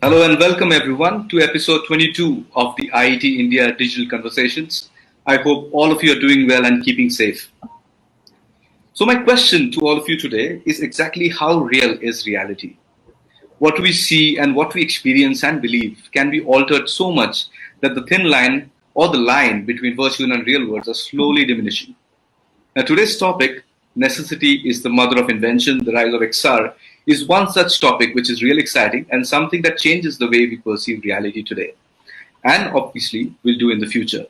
Hello and welcome everyone to episode 22 of the IET India Digital Conversations. I hope all of you are doing well and keeping safe. So my question to all of you today is exactly how real is reality? What we see and what we experience and believe can be altered so much that the thin line or the line between virtual and real worlds are slowly diminishing. Now today's topic, necessity is the mother of invention, the rise of XR, is one such topic which is really exciting and something that changes the way we perceive reality today. And obviously will do in the future.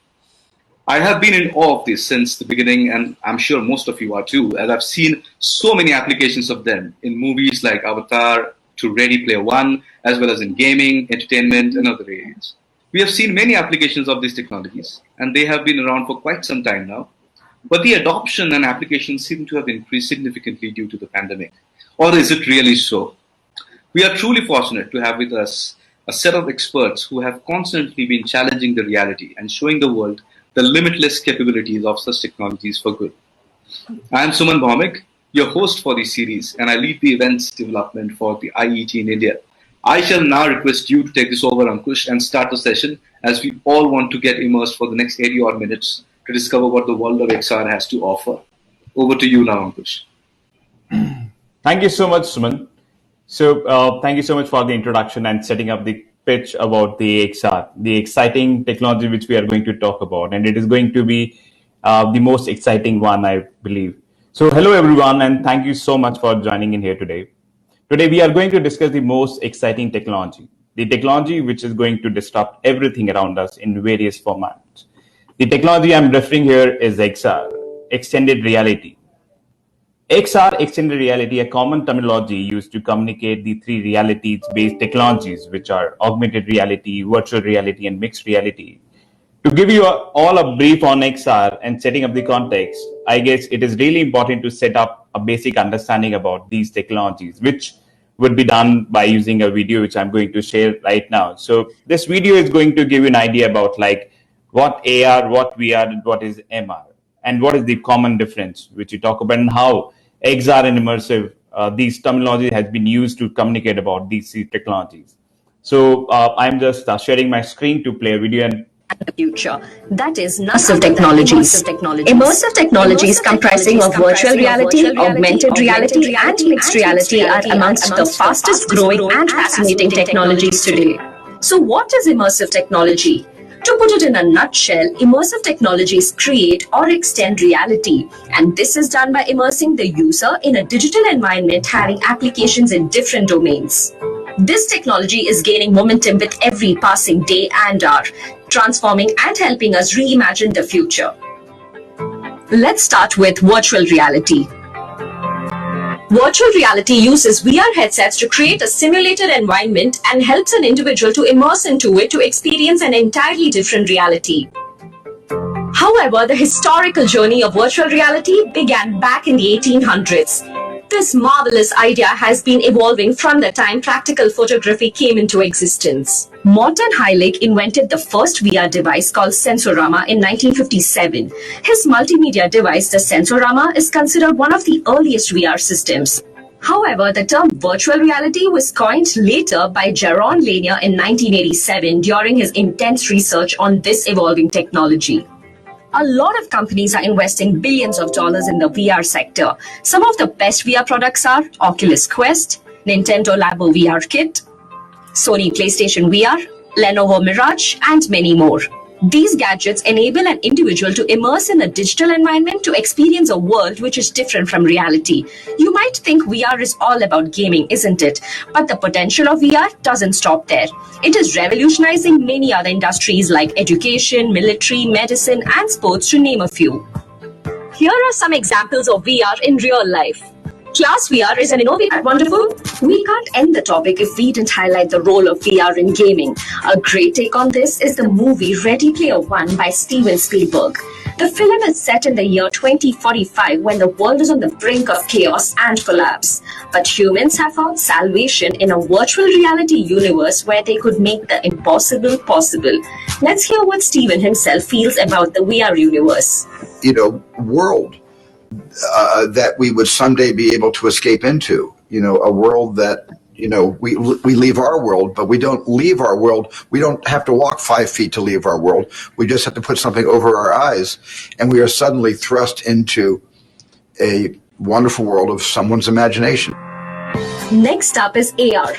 I have been in awe of this since the beginning, and I'm sure most of you are too, as I've seen so many applications of them in movies like Avatar to Ready Player One, as well as in gaming, entertainment, and other areas. We have seen many applications of these technologies, and they have been around for quite some time now. But the adoption and applications seem to have increased significantly due to the pandemic. Or is it really so? We are truly fortunate to have with us a set of experts who have constantly been challenging the reality and showing the world the limitless capabilities of such technologies for good. I am Suman Bhaumik, your host for this series, and I lead the events development for the IET in India. I shall now request you to take this over, Ankush, and start the session as we all want to get immersed for the next 80 odd minutes to discover what the world of XR has to offer. Over to you now, Ankush. Thank you so much, Suman. So thank you so much for the introduction and setting up the pitch about the XR, the exciting technology which we are going to talk about. And it is going to be the most exciting one, I believe. So hello, everyone, and thank you so much for joining in here today. Today, we are going to discuss the most exciting technology, the technology which is going to disrupt everything around us in various formats. The technology I'm referring here is XR, extended reality. XR, extended reality, a common terminology used to communicate the three realities-based technologies, which are augmented reality, virtual reality, and mixed reality. To give you all a brief on XR and setting up the context, I guess it is really important to set up a basic understanding about these technologies, which would be done by using a video which I'm going to share right now. So this video is going to give you an idea about like what AR, what VR, and what is MR, and what is the common difference, which you talk about, and how XR and immersive, these terminology has been used to communicate about these technologies. So I'm just sharing my screen to play a video and the future. That is Immersive Technologies. Immersive Technologies comprising of virtual reality, augmented reality, and mixed reality are amongst the fastest growing and fascinating technologies today. So what is immersive technology? To put it in a nutshell, immersive technologies create or extend reality, and this is done by immersing the user in a digital environment having applications in different domains. This technology is gaining momentum with every passing day and hour, transforming and helping us reimagine the future. Let's start with virtual reality. Virtual reality uses VR headsets to create a simulated environment and helps an individual to immerse into it to experience an entirely different reality. However, the historical journey of virtual reality began back in the 1800s. This marvelous idea has been evolving from the time practical photography came into existence. Morton Heilig invented the first VR device called Sensorama in 1957. His multimedia device, the Sensorama, is considered one of the earliest VR systems. However, the term virtual reality was coined later by Jaron Lanier in 1987 during his intense research on this evolving technology. A lot of companies are investing billions of dollars in the VR sector. Some of the best VR products are Oculus Quest, Nintendo Labo VR Kit, Sony PlayStation VR, Lenovo Mirage, and many more. These gadgets enable an individual to immerse in a digital environment to experience a world which is different from reality. You might think VR is all about gaming, isn't it? But the potential of VR doesn't stop there. It is revolutionizing many other industries like education, military, medicine, and sports, to name a few. Here are some examples of VR in real life. Class VR is an innovative, wonderful. We can't end the topic if we didn't highlight the role of VR in gaming. A great take on this is the movie Ready Player One by Steven Spielberg. The film is set in the year 2045 when the world is on the brink of chaos and collapse. But humans have found salvation in a virtual reality universe where they could make the impossible possible. Let's hear what Steven himself feels about the VR universe. World that we would someday be able to escape into, a world that, we leave our world, but we don't leave our world. We don't have to walk 5 feet to leave our world. We just have to put something over our eyes, and we are suddenly thrust into a wonderful world of someone's imagination. Next up is AR.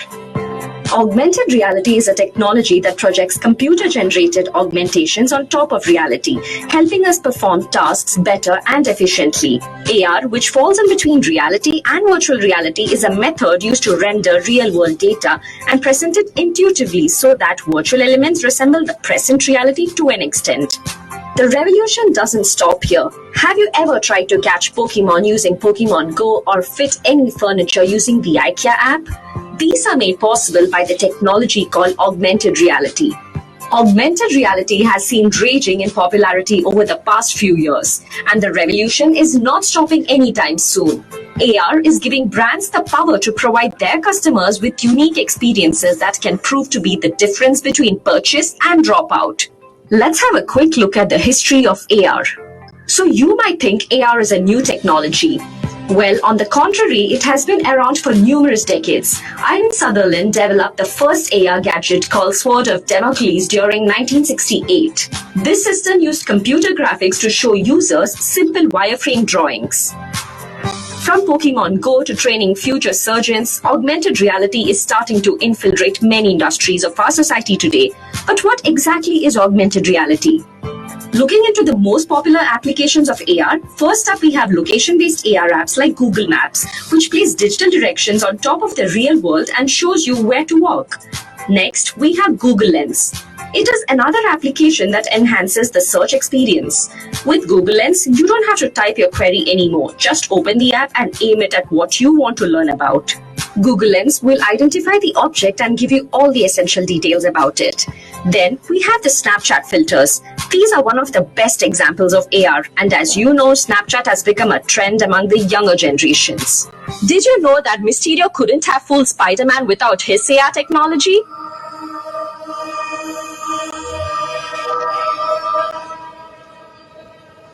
Augmented reality is a technology that projects computer-generated augmentations on top of reality, helping us perform tasks better and efficiently. AR, which falls in between reality and virtual reality, is a method used to render real-world data and present it intuitively so that virtual elements resemble the present reality to an extent. The revolution doesn't stop here. Have you ever tried to catch Pokemon using Pokemon Go or fit any furniture using the IKEA app? These are made possible by the technology called augmented reality. Augmented reality has seen raging in popularity over the past few years, and the revolution is not stopping anytime soon. AR is giving brands the power to provide their customers with unique experiences that can prove to be the difference between purchase and dropout. Let's have a quick look at the history of AR. So you might think AR is a new technology. Well, on the contrary, it has been around for numerous decades. Ian Sutherland developed the first AR gadget called Sword of Damocles during 1968. This system used computer graphics to show users simple wireframe drawings. From Pokemon Go to training future surgeons, augmented reality is starting to infiltrate many industries of our society today. But what exactly is augmented reality? Looking into the most popular applications of AR, first up we have location-based AR apps like Google Maps, which place digital directions on top of the real world and shows you where to walk. Next, we have Google Lens. It is another application that enhances the search experience. With Google Lens, you don't have to type your query anymore. Just open the app and aim it at what you want to learn about. Google Lens will identify the object and give you all the essential details about it. Then we have the Snapchat filters. These are one of the best examples of AR, and as you know, Snapchat has become a trend among the younger generations. Did you know that Mysterio couldn't have fooled Spider-Man without his AR technology?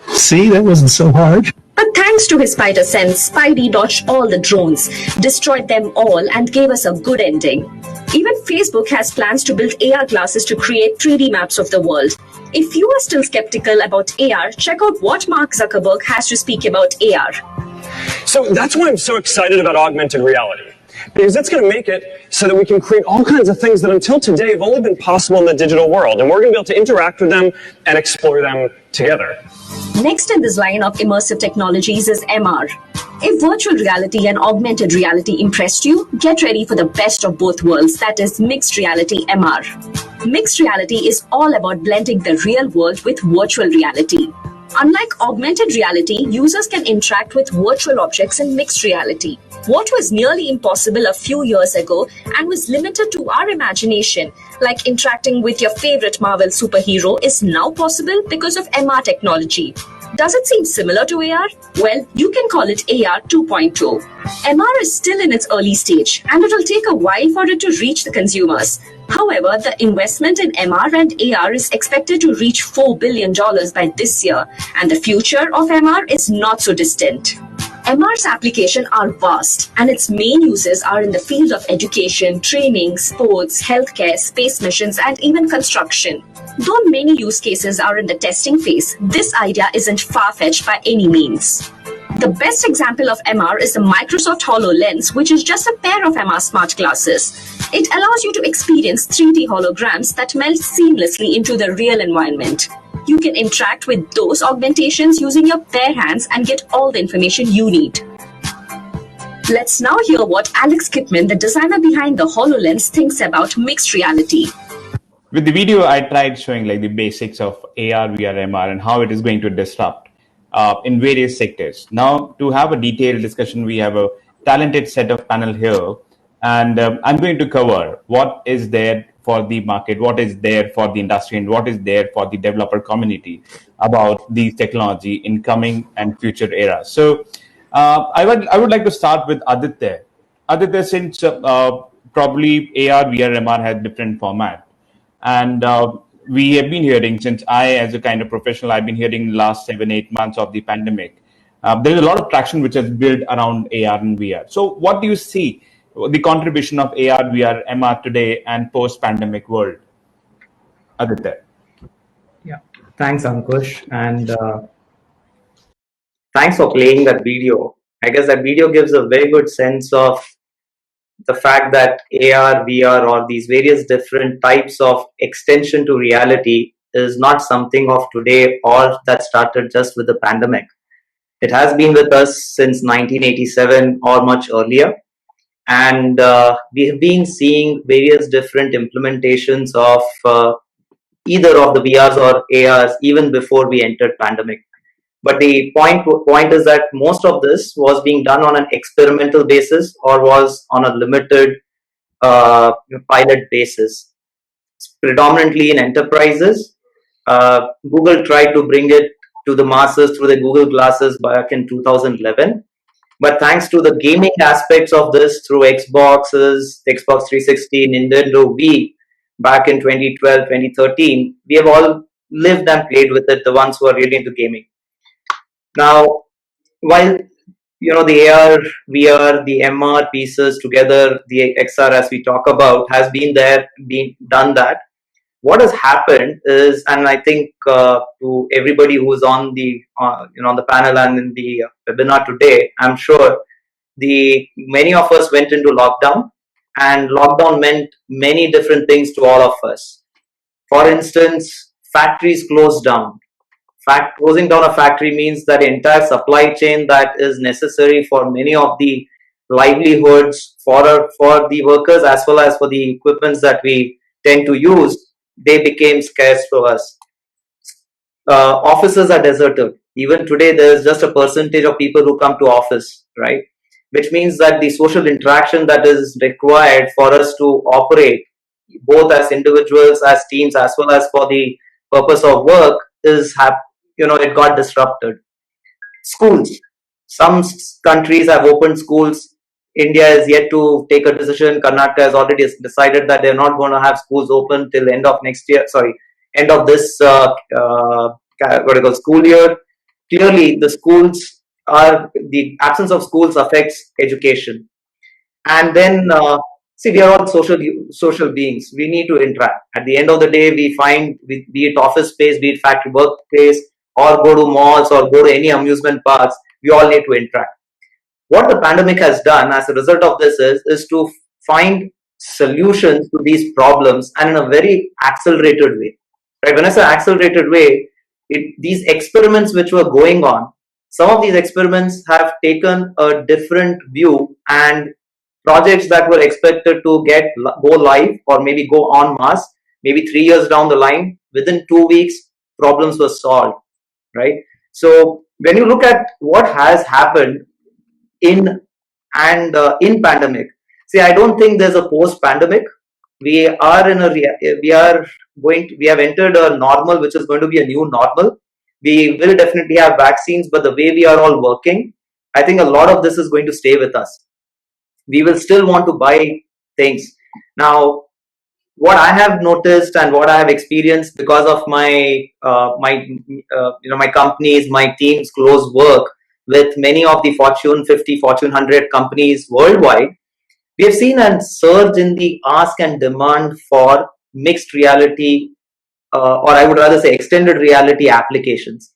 See, that wasn't so hard. But thanks to his spider sense, Spidey dodged all the drones, destroyed them all, and gave us a good ending. Even Facebook has plans to build AR glasses to create 3D maps of the world. If you are still skeptical about AR, check out what Mark Zuckerberg has to speak about AR. So that's why I'm so excited about augmented reality. Because it's going to make it so that we can create all kinds of things that until today have only been possible in the digital world. And we're going to be able to interact with them and explore them together. Next in this line of immersive technologies is MR. If virtual reality and augmented reality impressed you, get ready for the best of both worlds, that is mixed reality MR. Mixed reality is all about blending the real world with virtual reality. Unlike augmented reality, users can interact with virtual objects in mixed reality. What was nearly impossible a few years ago and was limited to our imagination, like interacting with your favorite Marvel superhero, is now possible because of MR technology. Does it seem similar to AR? Well, you can call it AR 2.0. MR is still in its early stage, and it will take a while for it to reach the consumers. However, the investment in MR and AR is expected to reach $4 billion by this year, and the future of MR is not so distant. MR's applications are vast, and its main uses are in the field of education, training, sports, healthcare, space missions, and even construction. Though many use cases are in the testing phase, this idea isn't far-fetched by any means. The best example of MR is the Microsoft HoloLens, which is just a pair of MR smart glasses. It allows you to experience 3D holograms that melt seamlessly into the real environment. You can interact with those augmentations using your bare hands and get all the information you need. Let's now hear what Alex Kipman, the designer behind the HoloLens, thinks about mixed reality. With the video, I tried showing like the basics of AR, VR, MR, and how it is going to disrupt in various sectors. Now, to have a detailed discussion, we have a talented set of panel here, and I'm going to cover what is there for the market, what is there for the industry, and what is there for the developer community about these technology in coming and future eras. So I would like to start with Aditya. Aditya, since probably AR, VR, MR has different format. And we have been hearing, since I, as a kind of professional, I've been hearing the last 7-8 months of the pandemic. There's a lot of traction which has built around AR and VR. So what do you see the contribution of AR, VR, MR today and post-pandemic world? Aditya. Yeah, thanks, Ankush. And thanks for playing that video. I guess that video gives a very good sense of the fact that AR, VR, or these various different types of extension to reality is not something of today or that started just with the pandemic. It has been with us since 1987 or much earlier. And we have been seeing various different implementations of either of the VRs or ARs even before we entered pandemic. But the point is that most of this was being done on an experimental basis or was on a limited pilot basis, predominantly in enterprises. Google tried to bring it to the masses through the Google Glasses back in 2011. But thanks to the gaming aspects of this through Xboxes, Xbox 360, Nintendo Wii, back in 2012, 2013, we have all lived and played with it, the ones who are really into gaming. Now, while the AR, VR, the MR pieces together, the XR as we talk about has been there, done that. What has happened is, and I think to everybody who's on the on the panel and in the webinar today, I'm sure many of us went into lockdown, and lockdown meant many different things to all of us. For instance, factories closed down. Closing down a factory means that entire supply chain that is necessary for many of the livelihoods for the workers as well as for the equipments that we tend to use, they became scarce for us. Offices are deserted. Even today, there is just a percentage of people who come to office, right? Which means that the social interaction that is required for us to operate, both as individuals, as teams, as well as for the purpose of work, it got disrupted. Schools. Some countries have opened schools. India is yet to take a decision. Karnataka has already decided that they're not going to have schools open till end of next year. End of this school year. Clearly, the absence of schools affects education. And then, we are all social beings. We need to interact. At the end of the day, we find, be it office space, be it factory workplace, or go to malls or go to any amusement parks, we all need to interact. What the pandemic has done as a result of this is to find solutions to these problems, and in a very accelerated way. Right? When I say accelerated way, these experiments which were going on, some of these experiments have taken a different view, and projects that were expected to go live or maybe go en masse, maybe 3 years down the line, within 2 weeks, problems were solved, right? So when you look at what has happened in pandemic, I don't think there's a post-pandemic. We have entered a normal, which is going to be a new normal. We will definitely have vaccines, but the way we are all working, I think a lot of this is going to stay with us. We will still want to buy things. Now, what I have noticed and what I have experienced because of my companies, my team's close work with many of the Fortune 50, Fortune 100 companies worldwide, we have seen a surge in the ask and demand for mixed reality, or I would rather say extended reality applications.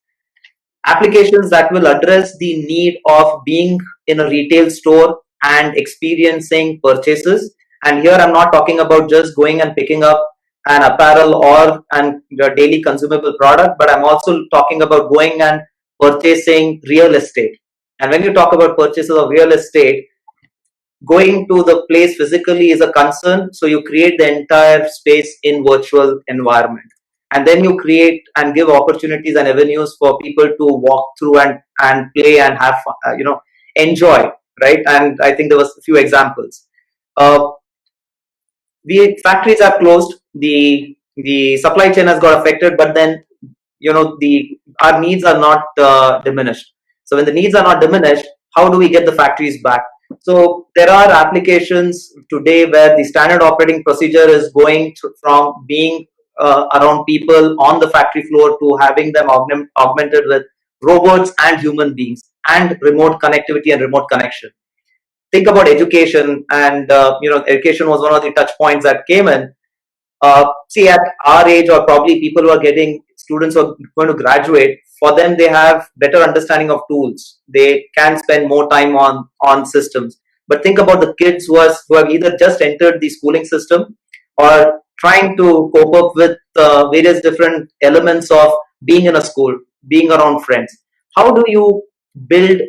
Applications that will address the need of being in a retail store and experiencing purchases. And here I'm not talking about just going and picking up an apparel or a daily consumable product, but I'm also talking about going and purchasing real estate. And when you talk about purchases of real estate, going to the place physically is a concern. So you create the entire space in virtual environment. And then you create and give opportunities and avenues for people to walk through and play and have fun, enjoy, right? And I think there was a few examples. The factories are closed, the supply chain has got affected, but then our needs are not diminished. So when the needs are not diminished, how do we get the factories back? So there are applications today where the standard operating procedure is going from being around people on the factory floor to having them augmented with robots and human beings and remote connectivity and remote connection. think about education, and education was one of the touch points that came in. See, at our age, or probably people who are getting students who are going to graduate, for them they have better understanding of tools. They can spend more time on systems. But think about the kids who have either just entered the schooling system or trying to cope up with various different elements of being in a school, being around friends. How do you build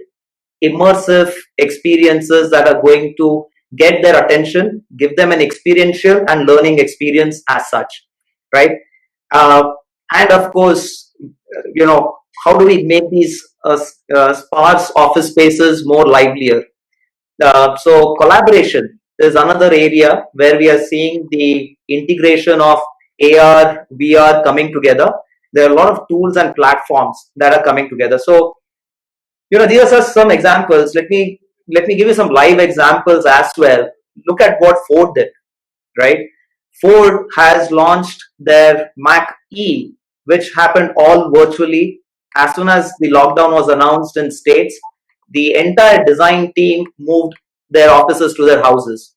immersive experiences that are going to get their attention, give them an experiential and learning experience as such, right? And of course, how do we make these sparse office spaces more livelier? So collaboration is another area where we are seeing the integration of AR, VR coming together. There are a lot of tools and platforms that are coming together. So these are some examples. Let me give you some live examples as well. Look at what Ford did, right? Ford has launched their Mac E, which happened all virtually. As soon as the lockdown was announced in states, the entire design team moved their offices to their houses.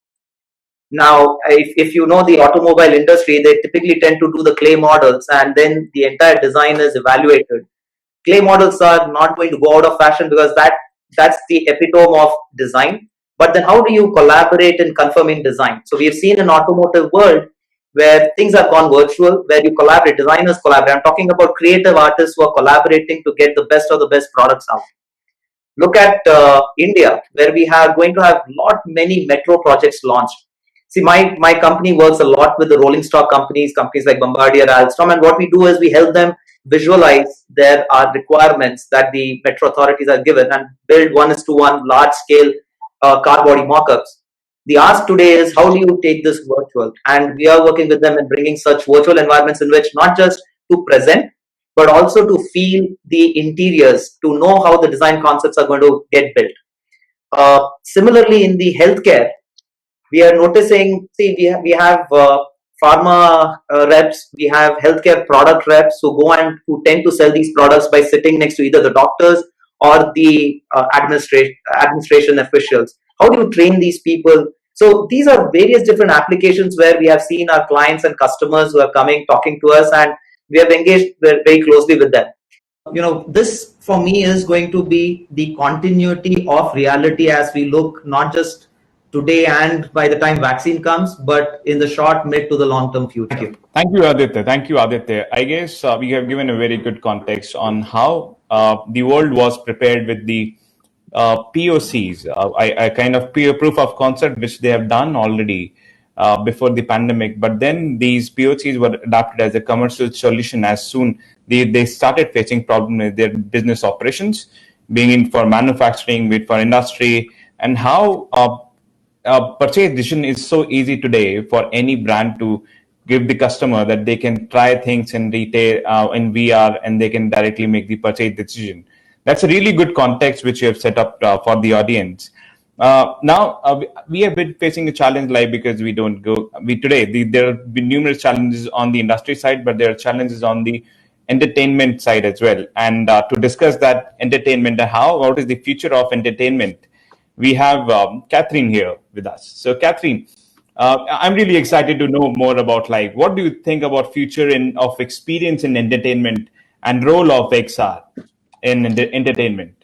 Now, if you know the automobile industry, they typically tend to do the clay models, and then the entire design is evaluated. Clay models are not going to go out of fashion because that's the epitome of design. But then how do you collaborate in confirming design? So we've seen an automotive world where things have gone virtual, where you collaborate, designers collaborate. I'm talking about creative artists who are collaborating to get the best of the best products out. Look at India, where we are going to have many metro projects launched. See, my company works a lot with the rolling stock companies like Bombardier, Alstom, and what we do is we help them visualize their requirements that the metro authorities are given and build 1:1 large scale car body mock-ups. The ask today is, how do you take this virtual? And we are working with them in bringing such virtual environments in which not just to present, but also to feel the interiors, to know how the design concepts are going to get built. Similarly, in the healthcare, we are noticing, we have pharma reps, we have healthcare product reps who tend to sell these products by sitting next to either the doctors or the administration officials. How do you train these people? So these are various different applications where we have seen our clients and customers who are coming, talking to us, and we have engaged very closely with them. This for me is going to be the continuity of reality as we look not just today and by the time vaccine comes, but in the short, mid to the long term future. Thank you, Aditya. Thank you, Aditya. I guess we have given a very good context on how the world was prepared with the POCs, a kind of proof of concept which they have done already before the pandemic. But then these POCs were adapted as a commercial solution as soon they started facing problems with their business operations, being in for manufacturing, with for industry, and how purchase decision is so easy today for any brand to give the customer that they can try things in retail, in VR, and they can directly make the purchase decision. That's a really good context which you have set up for the audience. Now, we have been facing a challenge because we don't go. There have been numerous challenges on the industry side, but there are challenges on the entertainment side as well. And to discuss that entertainment, what is the future of entertainment, we have Catherine here with us. So, Catherine, I'm really excited to know more about what do you think about future of experience in entertainment and role of XR in entertainment?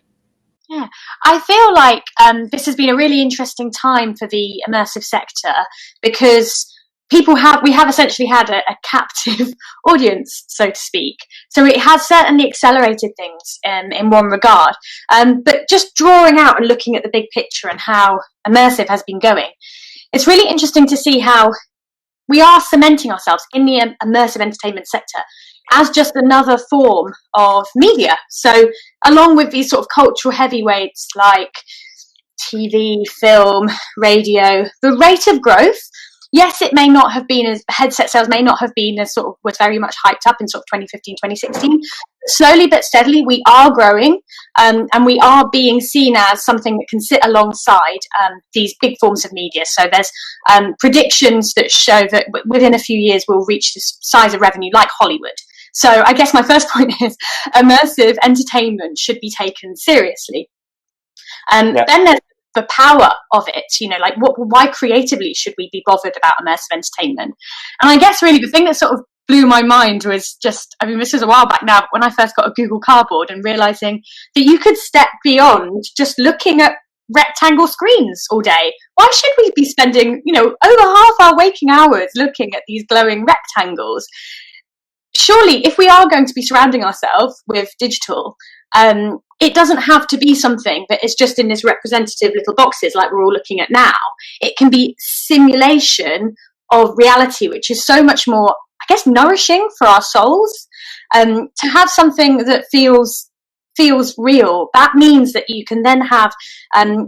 Yeah, I feel like this has been a really interesting time for the immersive sector because we have essentially had a captive audience, so to speak. So it has certainly accelerated things in one regard. But just drawing out and looking at the big picture and how immersive has been going, it's really interesting to see how we are cementing ourselves in the immersive entertainment sector as just another form of media. So along with these sort of cultural heavyweights like TV, film, radio, the rate of growth, yes, it may not have been as headset sales may not have been as sort of was very much hyped up in sort of 2015, 2016. Slowly but steadily, we are growing and we are being seen as something that can sit alongside these big forms of media. So there's predictions that show that within a few years we'll reach this size of revenue like Hollywood. So I guess my first point is immersive entertainment should be taken seriously. Then there's the power of it. Like why creatively should we be bothered about immersive entertainment? And I guess really the thing that sort of blew my mind was just, I mean, this was a while back now, when I first got a Google Cardboard and realizing that you could step beyond just looking at rectangle screens all day. Why should we be spending, over half our waking hours looking at these glowing rectangles? Surely, if we are going to be surrounding ourselves with digital, it doesn't have to be something that is just in this representative little boxes like we're all looking at now. It can be simulation of reality, which is so much more, I guess, nourishing for our souls. To have something that feels real, that means that you can then have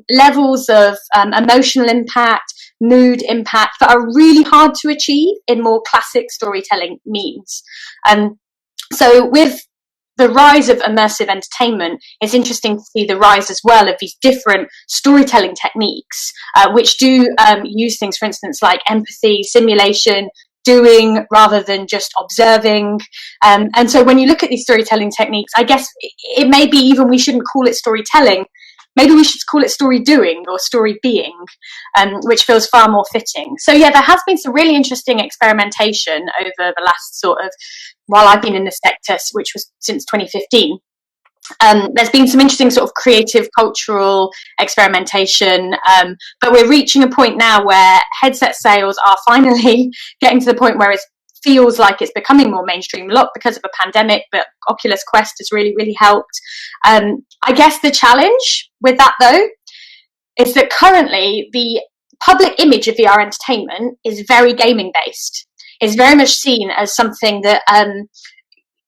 levels of emotional impact, mood impact that are really hard to achieve in more classic storytelling means. So with the rise of immersive entertainment, it's interesting to see the rise as well of these different storytelling techniques, which do use things, for instance, like empathy, simulation, doing rather than just observing. And so when you look at these storytelling techniques, I guess it may be even we shouldn't call it storytelling. Maybe we should call it story doing or story being, which feels far more fitting. So yeah, there has been some really interesting experimentation over the last sort of, while I've been in the sector, which was since 2015. There's been some interesting sort of creative, cultural experimentation, but we're reaching a point now where headset sales are finally getting to the point where it feels like it's becoming more mainstream, a lot because of a pandemic, but Oculus Quest has really, really helped. I guess the challenge with that, though, is that currently the public image of VR entertainment is very gaming based. It's very much seen as something that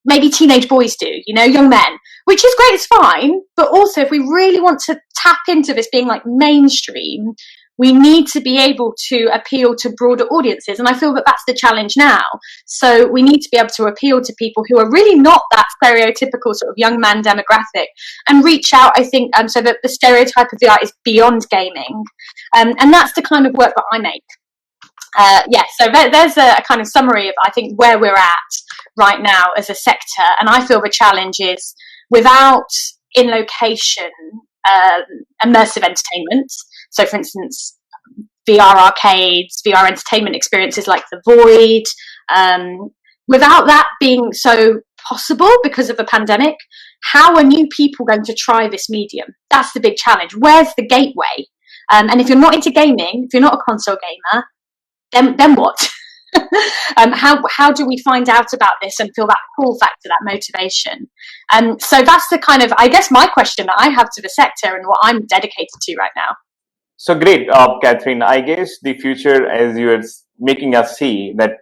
maybe teenage boys do, young men, which is great, it's fine. But also, if we really want to tap into this being like mainstream, we need to be able to appeal to broader audiences. And I feel that that's the challenge now. So we need to be able to appeal to people who are really not that stereotypical sort of young man demographic and reach out, I think, so that the stereotype of VR is beyond gaming. And that's the kind of work that I make. So there's a kind of summary of, I think, where we're at right now as a sector. And I feel the challenge is, without in location immersive entertainment, so for instance VR arcades, VR entertainment experiences like the Void, without that being so possible because of the pandemic, how are new people going to try this medium? That's the big challenge. Where's the gateway? And if you're not into gaming, if you're not a console gamer, then what? How do we find out about this and feel that pull factor, that motivation? So that's the kind of, I guess, my question that I have to the sector and what I'm dedicated to right now. So great, Catherine. I guess the future, as you are making us see, that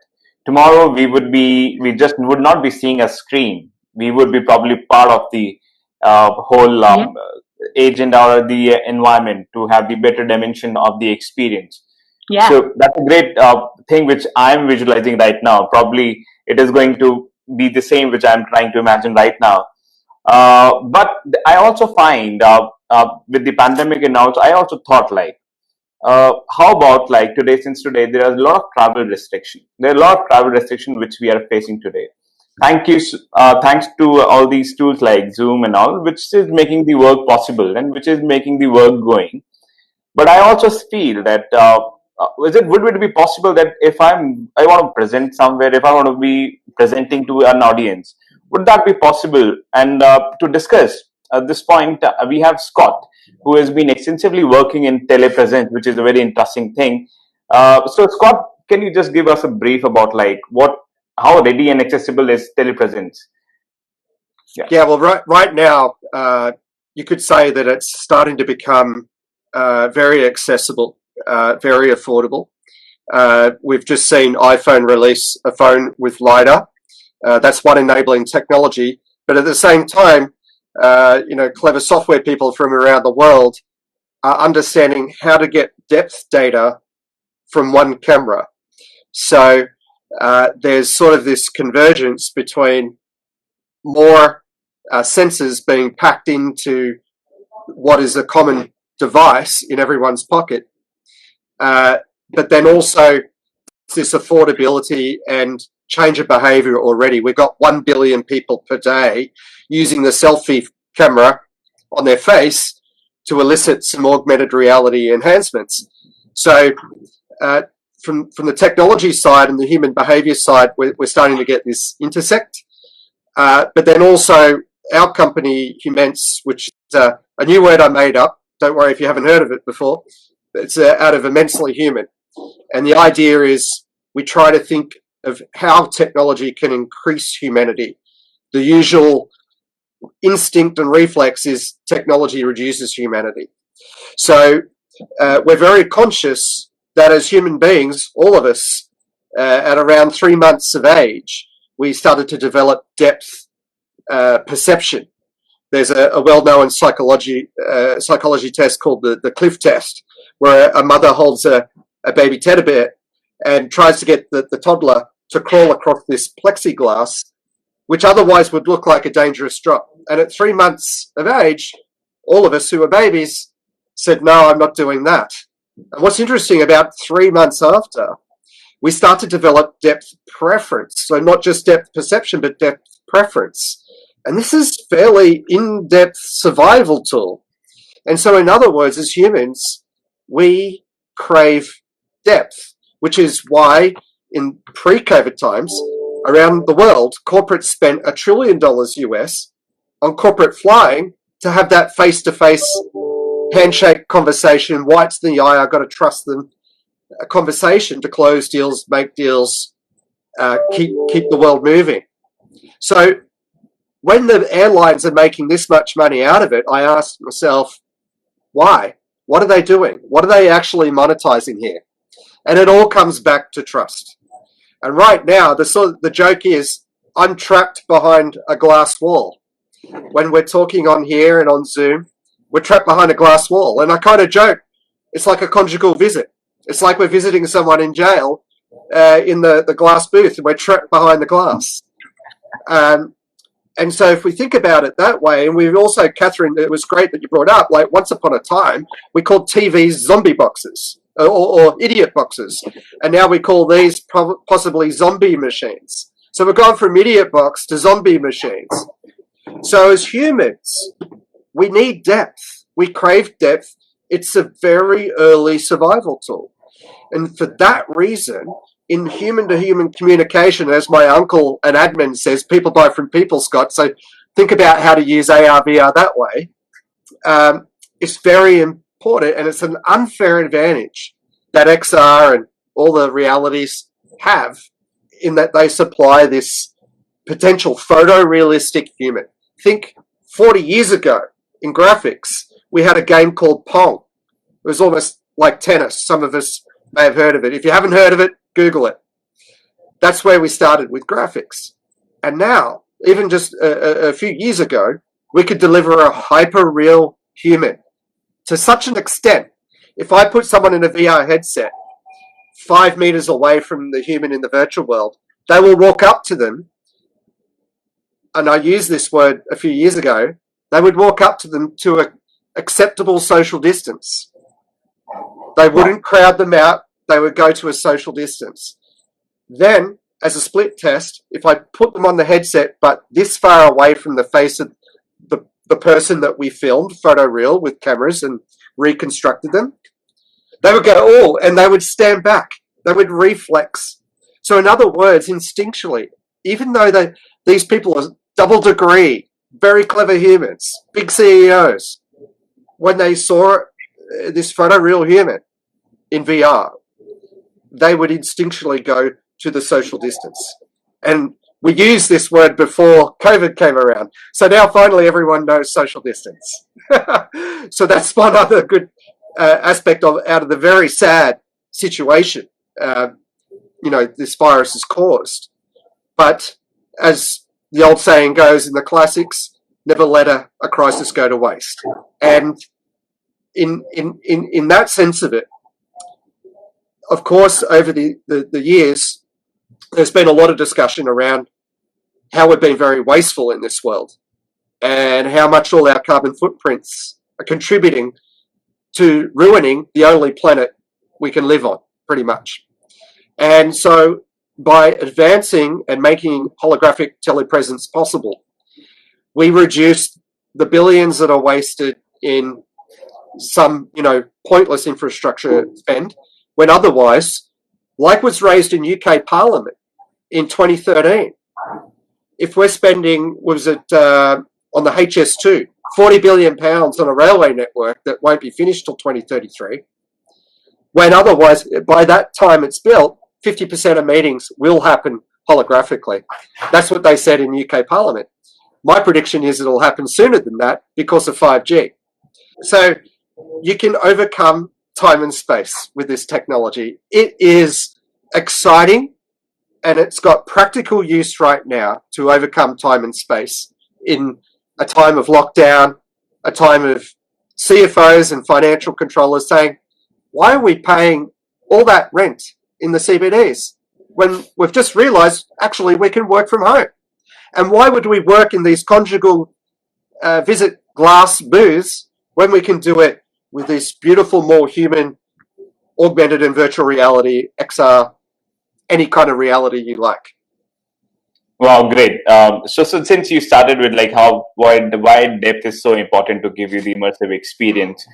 tomorrow we just would not be seeing a screen. We would be probably part of the whole agent or the environment to have the better dimension of the experience. Yeah. So that's a great thing which I'm visualizing right now. Probably it is going to be the same which I'm trying to imagine right now. But I also find with the pandemic and also, I also thought like, how about like today, since today there are a lot of travel restrictions. There are a lot of travel restrictions which we are facing today. Thanks to all these tools like Zoom and all, which is making the work possible and which is making the work going. But I also feel that would it be possible that if I want to present somewhere, if I want to be presenting to an audience, would that be possible? And to discuss at this point, we have Scott, who has been extensively working in telepresence, which is a very interesting thing. So Scott, can you just give us a brief about like how ready and accessible is telepresence? Yeah, well, right now, you could say that it's starting to become very accessible, very affordable. We've just seen iPhone release a phone with LiDAR. That's one enabling technology. But at the same time, clever software people from around the world are understanding how to get depth data from one camera. So there's sort of this convergence between more sensors being packed into what is a common device in everyone's pocket, but then also this affordability and change of behavior already. We've got 1 billion people per day using the selfie camera on their face to elicit some augmented reality enhancements. So from the technology side and the human behavior side, we're starting to get this intersect. But then also our company, Humence, which is a new word I made up. Don't worry if you haven't heard of it before. It's out of immensely human. And the idea is we try to think of how technology can increase humanity. The usual instinct and reflex is technology reduces humanity. So we're very conscious that as human beings, all of us, at around 3 months of age, we started to develop depth perception. There's a well-known psychology test called the cliff test, where a mother holds a baby teddy bear and tries to get the toddler to crawl across this plexiglass, which otherwise would look like a dangerous drop. And at 3 months of age, all of us who were babies said, no, I'm not doing that. And what's interesting, about 3 months after, we start to develop depth preference. So not just depth perception, but depth preference. And this is fairly in-depth survival tool. And so in other words, as humans, we crave depth, which is why in pre-COVID times, around the world, corporates spent $1 trillion US on corporate flying to have that face-to-face handshake conversation, whites in the eye, I've got to trust them, a conversation to close deals, make deals, keep the world moving. So when the airlines are making this much money out of it, I asked myself, why? What are they doing? What are they actually monetizing here? And it all comes back to trust. And right now, the joke is, I'm trapped behind a glass wall. When we're talking on here and on Zoom, we're trapped behind a glass wall. And I kind of joke, it's like a conjugal visit. It's like we're visiting someone in jail in the glass booth, and we're trapped behind the glass. And so if we think about it that way, and we've also, Catherine, it was great that you brought up, like once upon a time, we called TVs zombie boxes or idiot boxes. And now we call these possibly zombie machines. So we've gone from idiot box to zombie machines. So as humans, we need depth. We crave depth. It's a very early survival tool. And for that reason, in human-to-human communication, as my uncle, an admin, says, people buy from people, Scott. So think about how to use AR, VR that way. It's very important, and it's an unfair advantage that XR and all the realities have in that they supply this potential photorealistic human. Think 40 years ago in graphics, we had a game called Pong. It was almost like tennis. Some of us may have heard of it. If you haven't heard of it, Google it. That's where we started with graphics. And now, even just a few years ago, we could deliver a hyper-real human to such an extent. If I put someone in a VR headset 5 meters away from the human in the virtual world, they will walk up to them, and I used this word a few years ago, they would walk up to them to an acceptable social distance. They wouldn't crowd them out. They would go to a social distance. Then, as a split test, if I put them on the headset, but this far away from the face of the person that we filmed, photoreal with cameras and reconstructed them, they would go, oh, and they would stand back. They would reflex. So in other words, instinctually, even though these people are double degree, very clever humans, big CEOs, when they saw this photoreal human in VR, they would instinctually go to the social distance. And we used this word before COVID came around. So now finally everyone knows social distance. So that's one other good aspect out of the very sad situation this virus has caused. But as the old saying goes in the classics, never let a crisis go to waste. And in that sense of it, of course, over the years, there's been a lot of discussion around how we've been very wasteful in this world and how much all our carbon footprints are contributing to ruining the only planet we can live on, pretty much. And so by advancing and making holographic telepresence possible, we reduce the billions that are wasted in some, pointless infrastructure spend, when otherwise, like was raised in UK Parliament in 2013, if we're spending, on the HS2, £40 billion on a railway network that won't be finished till 2033, when otherwise, by that time it's built, 50% of meetings will happen holographically. That's what they said in UK Parliament. My prediction is it'll happen sooner than that because of 5G. So you can overcome time and space with this technology. It is exciting, and it's got practical use right now to overcome time and space in a time of lockdown, a time of CFOs and financial controllers saying, why are we paying all that rent in the CBDs when we've just realized actually we can work from home? And why would we work in these conjugal visit glass booths when we can do it with this beautiful, more human, augmented and virtual reality, XR, any kind of reality you like? Wow, great. So since you started with like why depth is so important to give you the immersive experience,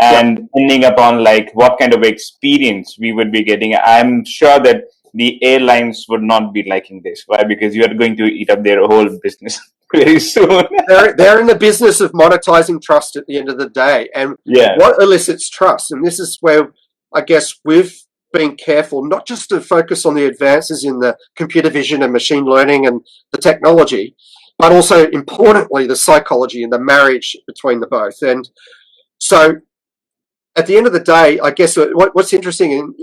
and ending upon like what kind of experience we would be getting, I'm sure that the airlines would not be liking this. Why? Because you are going to eat up their whole business very soon. They're in the business of monetizing trust at the end of the day. And what elicits trust? And this is where I guess we've been careful not just to focus on the advances in the computer vision and machine learning and the technology, but also importantly the psychology and the marriage between the both. And so at the end of the day, I guess what's interesting,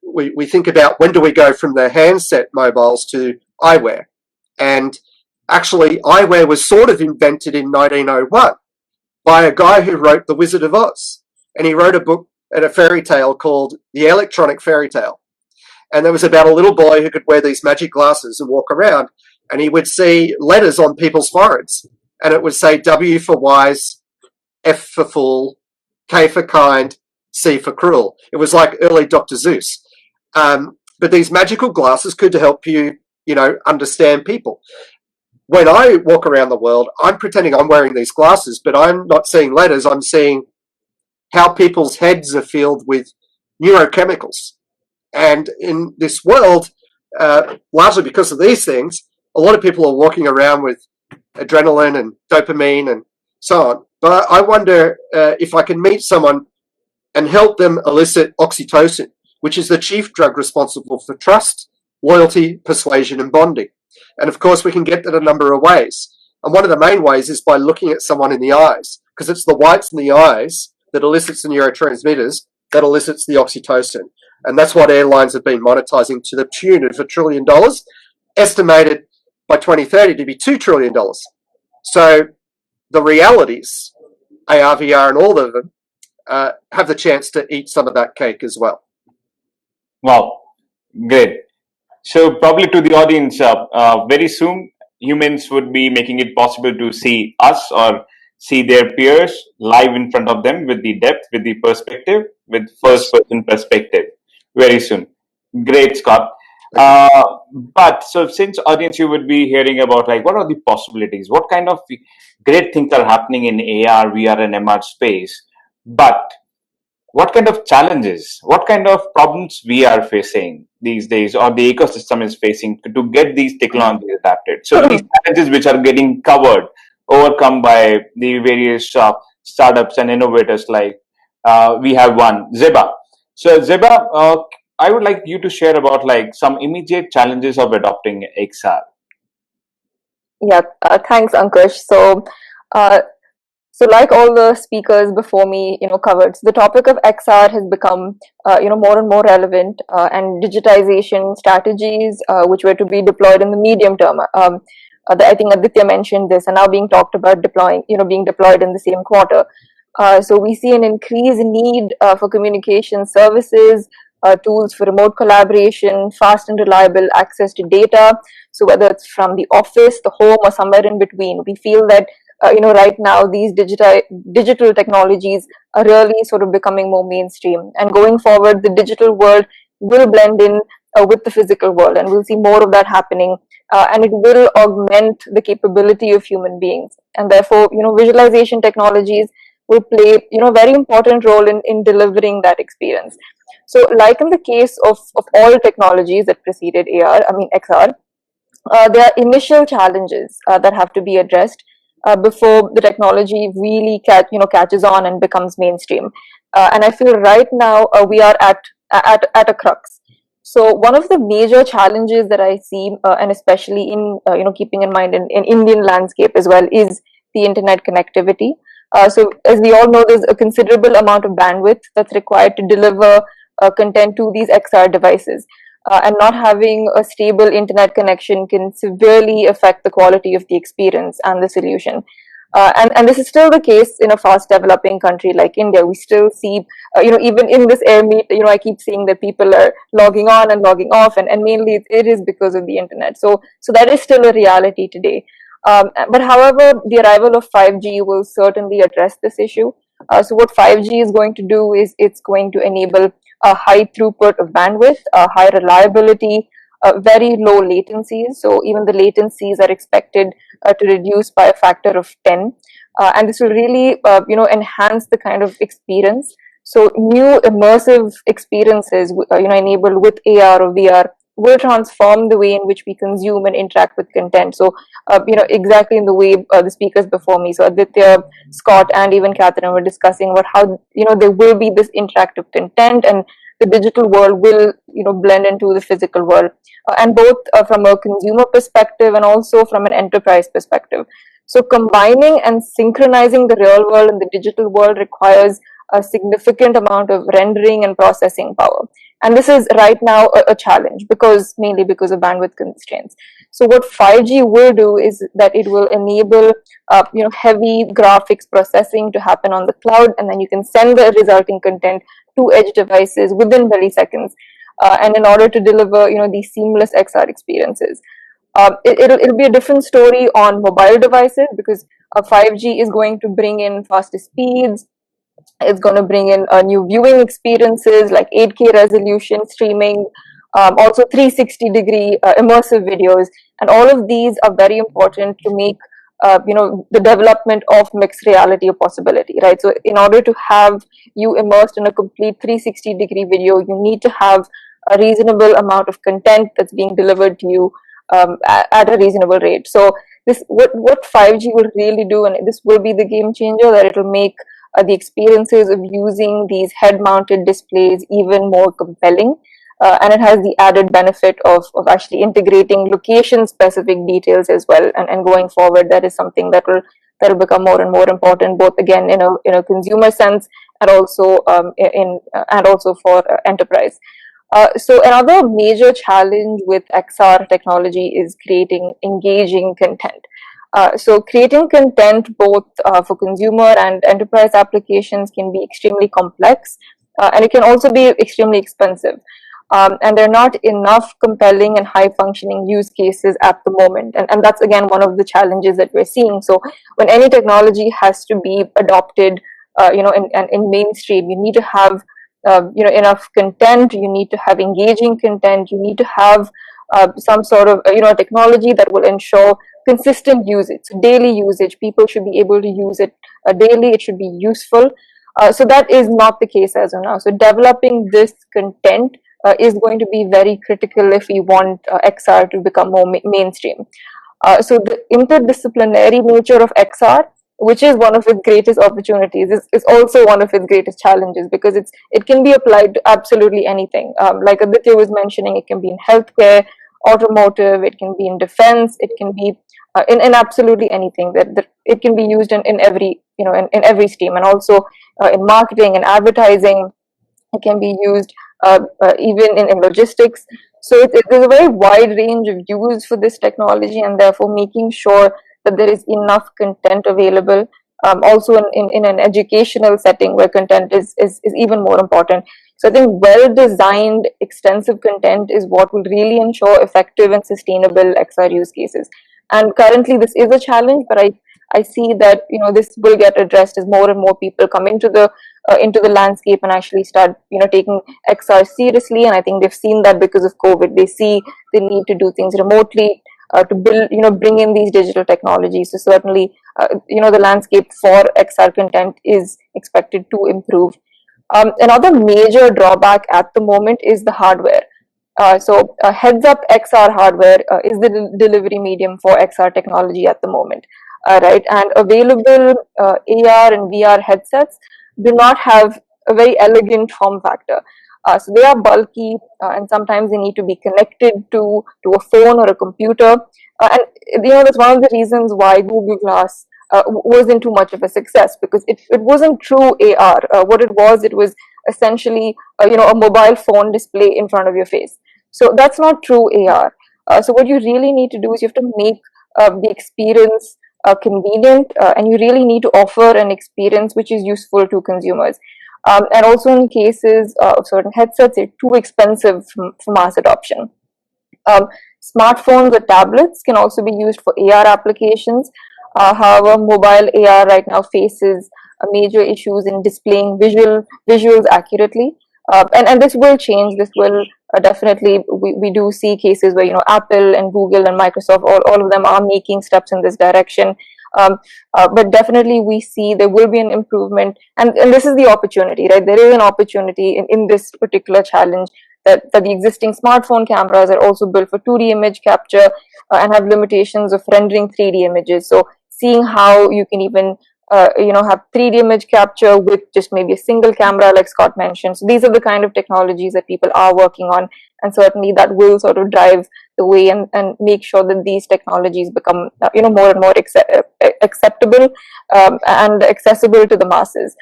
we think about when do we go from the handset mobiles to eyewear. And actually, eyewear was sort of invented in 1901 by a guy who wrote The Wizard of Oz. And he wrote a book and a fairy tale called The Electronic Fairy Tale. And there was about a little boy who could wear these magic glasses and walk around, and he would see letters on people's foreheads. And it would say W for wise, F for fool, K for kind, C for cruel. It was like early Dr. Seuss. But these magical glasses could help you, understand people. When I walk around the world, I'm pretending I'm wearing these glasses, but I'm not seeing letters. I'm seeing how people's heads are filled with neurochemicals. And in this world, largely because of these things, a lot of people are walking around with adrenaline and dopamine and so on. But I wonder if I can meet someone and help them elicit oxytocin, which is the chief drug responsible for trust, loyalty, persuasion, and bonding. And of course, we can get that a number of ways. And one of the main ways is by looking at someone in the eyes, because it's the whites in the eyes that elicits the neurotransmitters that elicits the oxytocin. And that's what airlines have been monetizing to the tune of $1 trillion, estimated by 2030 to be $2 trillion. So the realities, AR, VR, and all of them, have the chance to eat some of that cake as well. Wow, great. So probably to the audience, very soon humans would be making it possible to see us or see their peers live in front of them with the depth, with the perspective, with first-person perspective. Very soon. Great, Scott. But so since audience, you would be hearing about like what are the possibilities, what kind of great things are happening in AR, VR, and MR space, but what kind of challenges, what kind of problems we are facing these days, or the ecosystem is facing to get these technologies adapted. So these challenges which are getting overcome by the various startups and innovators, like we have one, Zeba. So Zeba, I would like you to share about like some immediate challenges of adopting XR. Yeah, thanks, Ankush. So like all the speakers before me, covered, so the topic of XR has become, more and more relevant, and digitization strategies, which were to be deployed in the medium term. I think Aditya mentioned this, and now being talked about being deployed in the same quarter. So we see an increased need for communication services, tools for remote collaboration, fast and reliable access to data. So whether it's from the office, the home, or somewhere in between, we feel that right now these digital technologies are really sort of becoming more mainstream. And going forward, the digital world will blend in with the physical world, and we'll see more of that happening. And it will augment the capability of human beings. And therefore, visualization technologies will play, very important role in delivering that experience. So like in the case of all technologies that preceded XR, there are initial challenges that have to be addressed before the technology really catches on and becomes mainstream. And I feel right now we are at a crux. So one of the major challenges that I see, and especially in keeping in mind in Indian landscape as well, is the internet connectivity. So as we all know, there's a considerable amount of bandwidth that's required to deliver content to these XR devices. And not having a stable internet connection can severely affect the quality of the experience and the solution. And this is still the case in a fast developing country like India. We still see, even in this air meet, I keep seeing that people are logging on and logging off, and mainly it is because of the internet. So that is still a reality today. But however, the arrival of 5G will certainly address this issue. So what 5G is going to do is it's going to enable a high throughput of bandwidth, high reliability, very low latencies. So even the latencies are expected to reduce by a factor of 10. And this will really, enhance the kind of experience. So new immersive experiences, enabled with AR or VR, will transform the way in which we consume and interact with content. So, exactly in the way the speakers before me, so Aditya, Scott, and even Catherine were discussing about how, there will be this interactive content and the digital world will, blend into the physical world. And both from a consumer perspective and also from an enterprise perspective. So combining and synchronizing the real world and the digital world requires a significant amount of rendering and processing power. And this is right now a challenge mainly because of bandwidth constraints. So what 5G will do is that it will enable, heavy graphics processing to happen on the cloud, and then you can send the resulting content to edge devices within milliseconds. And in order to deliver, these seamless XR experiences. It'll be a different story on mobile devices because 5G is going to bring in faster speeds. It's going to bring in new viewing experiences like 8K resolution streaming, also 360-degree immersive videos, and all of these are very important to make the development of mixed reality a possibility, right? So in order to have you immersed in a complete 360-degree video, you need to have a reasonable amount of content that's being delivered to you at a reasonable rate. So this what 5G will really do, and this will be the game changer, that it will make the experiences of using these head-mounted displays even more compelling. And it has the added benefit of actually integrating location-specific details as well. And going forward, that is something that will become more and more important, both again in a consumer sense and also for enterprise. So another major challenge with XR technology is creating engaging content. So creating content both for consumer and enterprise applications can be extremely complex, and it can also be extremely expensive. And there are not enough compelling and high functioning use cases at the moment. And that's again one of the challenges that we're seeing. So when any technology has to be adopted, in mainstream, you need to have enough content, you need to have engaging content, you need to have some sort of technology that will ensure consistent usage, daily usage. People should be able to use it daily. It should be useful. So that is not the case as of now. So developing this content is going to be very critical if we want XR to become more mainstream. So the interdisciplinary nature of XR, which is one of its greatest opportunities, is also one of its greatest challenges, because it can be applied to absolutely anything. Like Aditya was mentioning, it can be in healthcare, automotive, it can be in defense, it can be in absolutely anything. That it can be used in every in every stream, and also in marketing and advertising. It can be used even in logistics. So there's a very wide range of use for this technology, and therefore making sure that there is enough content available. Also in an educational setting where content is even more important. So I think well-designed, extensive content is what will really ensure effective and sustainable XR use cases. And currently this is a challenge, but I see that this will get addressed as more and more people come into the landscape and actually start taking XR seriously. And I think they've seen that because of COVID, they see the need to do things remotely. to build, bring in these digital technologies. So certainly, the landscape for XR content is expected to improve. Another major drawback at the moment is the hardware. Heads-up XR hardware is the delivery medium for XR technology at the moment, right? And available AR and VR headsets do not have a very elegant form factor. So they are bulky, and sometimes they need to be connected to a phone or a computer. And that's one of the reasons why Google Glass wasn't too much of a success, because it wasn't true AR. What it was essentially a mobile phone display in front of your face. So that's not true AR. So what you really need to do is you have to make the experience convenient, and you really need to offer an experience which is useful to consumers. And also in cases of certain headsets, they're too expensive for mass adoption. Smartphones or tablets can also be used for AR applications. However, mobile AR right now faces major issues in displaying visuals accurately. And this will change. This will definitely, we do see cases where, Apple and Google and Microsoft, all of them are making steps in this direction. But definitely we see there will be an improvement, and this is the opportunity, right? There is an opportunity in this particular challenge, that the existing smartphone cameras are also built for 2D image capture and have limitations of rendering 3D images. So seeing how you can even have 3D image capture with just maybe a single camera, like Scott mentioned. So these are the kind of technologies that people are working on, and certainly that will sort of drive the way and make sure that these technologies become more and more acceptable and accessible to the masses.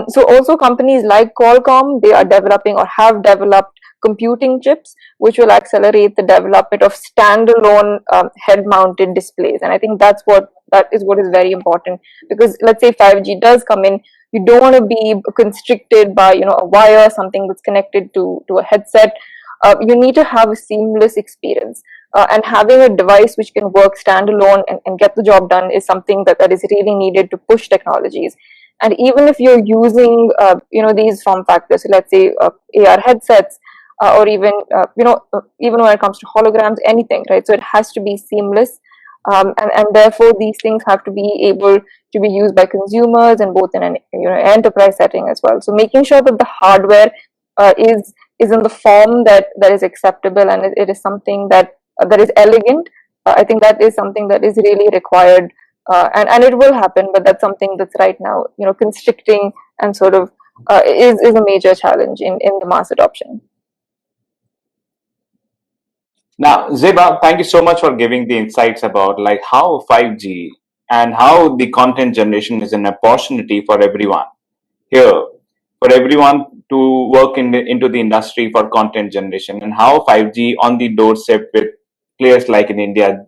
So also companies like Qualcomm, they are developing or have developed computing chips which will accelerate the development of standalone head-mounted displays, and I think that is what is very important, because let's say 5G does come in, you don't want to be constricted by a wire, something that's connected to a headset. You need to have a seamless experience, and having a device which can work standalone and get the job done is something that is really needed to push technologies. And even if you're using these form factors, so let's say AR headsets, or even even when it comes to holograms, anything, right? So it has to be seamless, and therefore these things have to be able to be used by consumers, and both in an enterprise setting as well. So making sure that the hardware is in the form that is acceptable, and it is something that is elegant. I think that is something that is really required, and it will happen, but that's something that's right now constricting and sort of is a major challenge in the mass adoption. Now, Zeba, thank you so much for giving the insights about like how 5G and how the content generation is an opportunity for everyone here, for everyone to work into the industry for content generation, and how 5G on the doorstep with players like in India,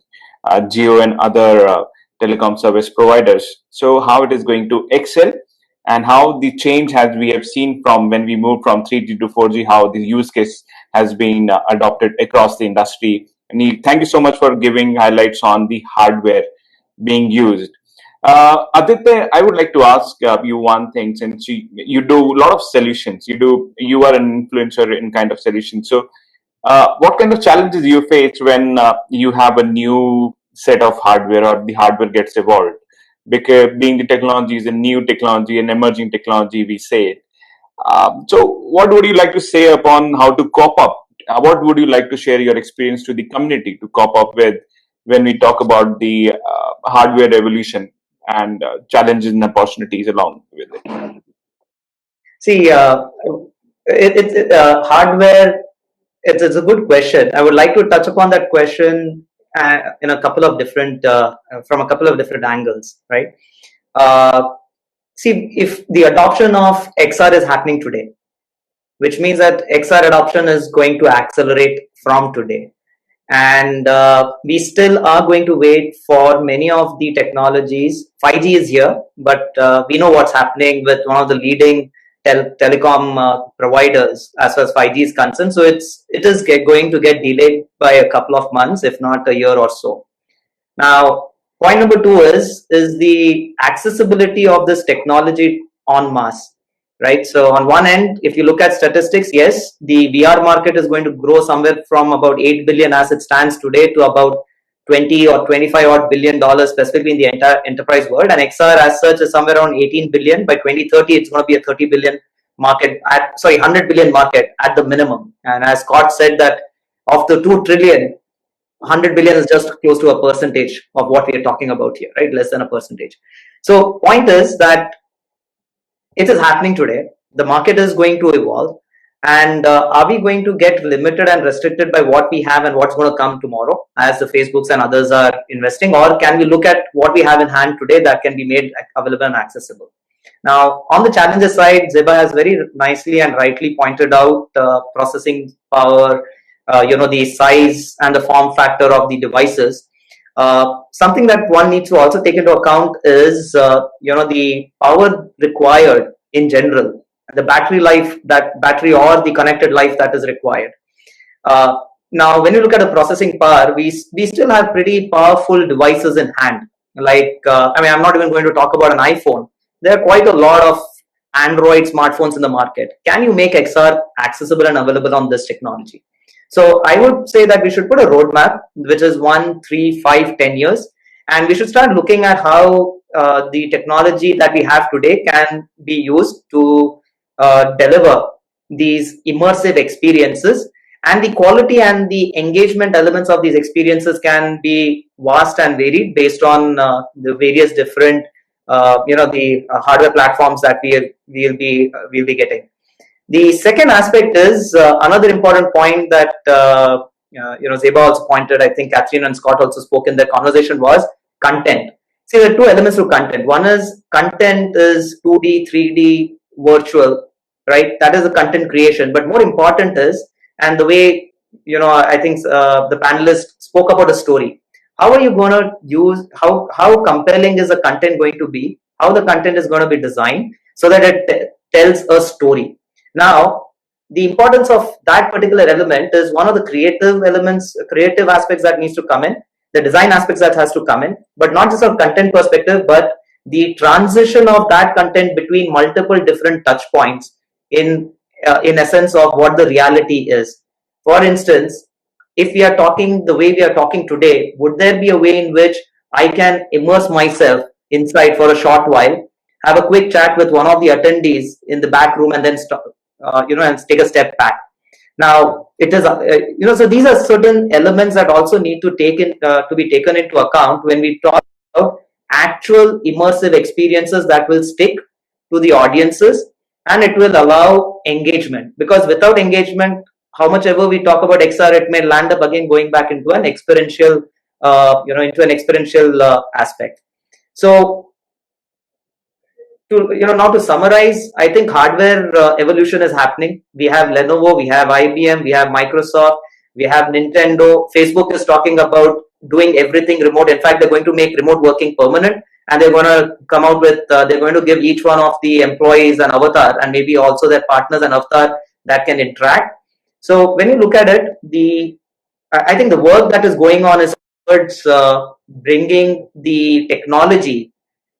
Jio and other telecom service providers. So how it is going to excel, and how the change has we have seen from when we moved from 3G to 4G, how the use case has been adopted across the industry. And thank you so much for giving highlights on the hardware being used. Aditya, I would like to ask you one thing, since you do a lot of solutions. You are an influencer in kind of solutions. So what kind of challenges you face when you have a new set of hardware, or the hardware gets evolved? Because being the technology is a new technology, an emerging technology, we say. So what would you like to say upon how to cope up? What would you like to share your experience to the community to cope up with when we talk about the hardware evolution and challenges and opportunities along with it? See, hardware, it's a good question. I would like to touch upon that question in a couple of different, from a couple of different angles, right? See, if the adoption of XR is happening today, which means that XR adoption is going to accelerate from today. And we still are going to wait for many of the technologies. 5G is here, but we know what's happening with one of the leading telecom providers as far as 5G is concerned. So it is going to get delayed by a couple of months, if not a year or so. Now, point number two is the accessibility of this technology en masse, right? So on one end, if you look at statistics, yes, the VR market is going to grow somewhere from about 8 billion as it stands today to about 20 or 25 odd billion dollars specifically in the entire enterprise world, and XR as such is somewhere around 18 billion. By 2030, it's going to be a 30 billion market, 100 billion market at the minimum. And as Scott said, that of the 2 trillion, 100 billion is just close to a percentage of what we are talking about here, right? Less than a percentage. So point is that it is happening today. The market is going to evolve. And are we going to get limited and restricted by what we have and what's going to come tomorrow as the Facebooks and others are investing? Or can we look at what we have in hand today that can be made available and accessible? Now, on the challenges side, Zeba has very nicely and rightly pointed out processing power, the size and the form factor of the devices. Something that one needs to also take into account is, the power required in general, the battery life, that battery or the connected life that is required. Now, when you look at the processing power, we still have pretty powerful devices in hand. Like, I'm not even going to talk about an iPhone. There are quite a lot of Android smartphones in the market. Can you make XR accessible and available on this technology? So I would say that we should put a roadmap, which is 1, 3, 5, 10 years. And we should start looking at how the technology that we have today can be used to deliver these immersive experiences, and the quality and the engagement elements of these experiences can be vast and varied based on the various different the hardware platforms that we'll be getting. The second aspect is another important point that Zeba also pointed. I think Catherine and Scott also spoke in their conversation, was content. See, there are 2 elements to content. One is content is 2D, 3D, virtual, right? That is the content creation. But more important is, and the way, I think the panelists spoke about a story. How are you going to use, how compelling is the content going to be? How the content is going to be designed so that it tells a story. Now, the importance of that particular element is one of the creative elements, creative aspects that needs to come in, the design aspects that has to come in, but not just from content perspective, but the transition of that content between multiple different touch points in essence of what the reality is. For instance, if we are talking the way we are talking today, would there be a way in which I can immerse myself inside for a short while, have a quick chat with one of the attendees in the back room, and then and take a step back? Now, it is so these are certain elements that also need to be taken into account when we talk about actual immersive experiences that will stick to the audiences, and it will allow engagement. Because without engagement, how much ever we talk about XR, it may land up again going back into an experiential, aspect. So, now to summarize, I think hardware evolution is happening. We have Lenovo, we have IBM, we have Microsoft, we have Nintendo. Facebook is talking about doing everything remote. In fact, they're going to make remote working permanent, and they're going to come out with, they're going to give each one of the employees an avatar, and maybe also their partners an avatar that can interact. So when you look at it, I think the work that is going on is towards bringing the technology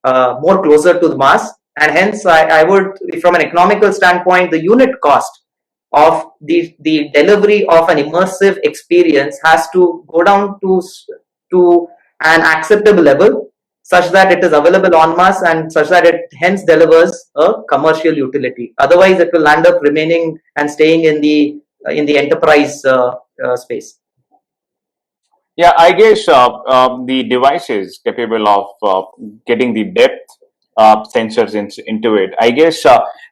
more closer to the mass. And hence, I would, from an economical standpoint, the unit cost of the delivery of an immersive experience has to go down to an acceptable level, such that it is available en masse and such that it hence delivers a commercial utility. Otherwise, it will end up remaining and staying in the enterprise space. Yeah, I guess the device is capable of getting the depth sensors into it. I guess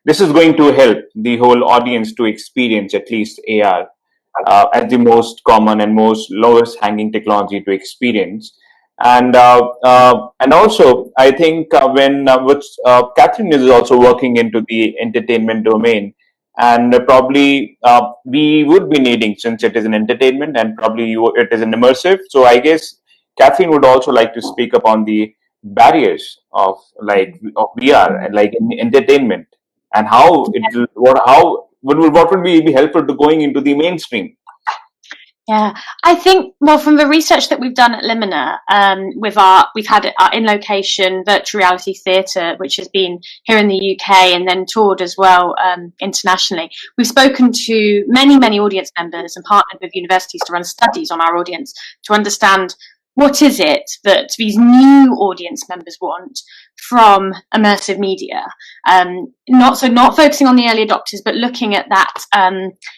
this is going to help the whole audience to experience at least AR as the most common and most lowest hanging technology to experience. And also, I think Catherine is also working into the entertainment domain, and probably we would be needing, since it is an entertainment and probably it is an immersive. So I guess Catherine would also like to speak upon the barriers of VR and like in entertainment, and how what would be helpful to going into the mainstream. Yeah, I think, well, from the research that we've done at Limina, we've had our in-location virtual reality theatre, which has been here in the UK and then toured as well internationally. We've spoken to many audience members and partnered with universities to run studies on our audience to understand what is it that these new audience members want from immersive media? Not focusing on the early adopters, but looking at that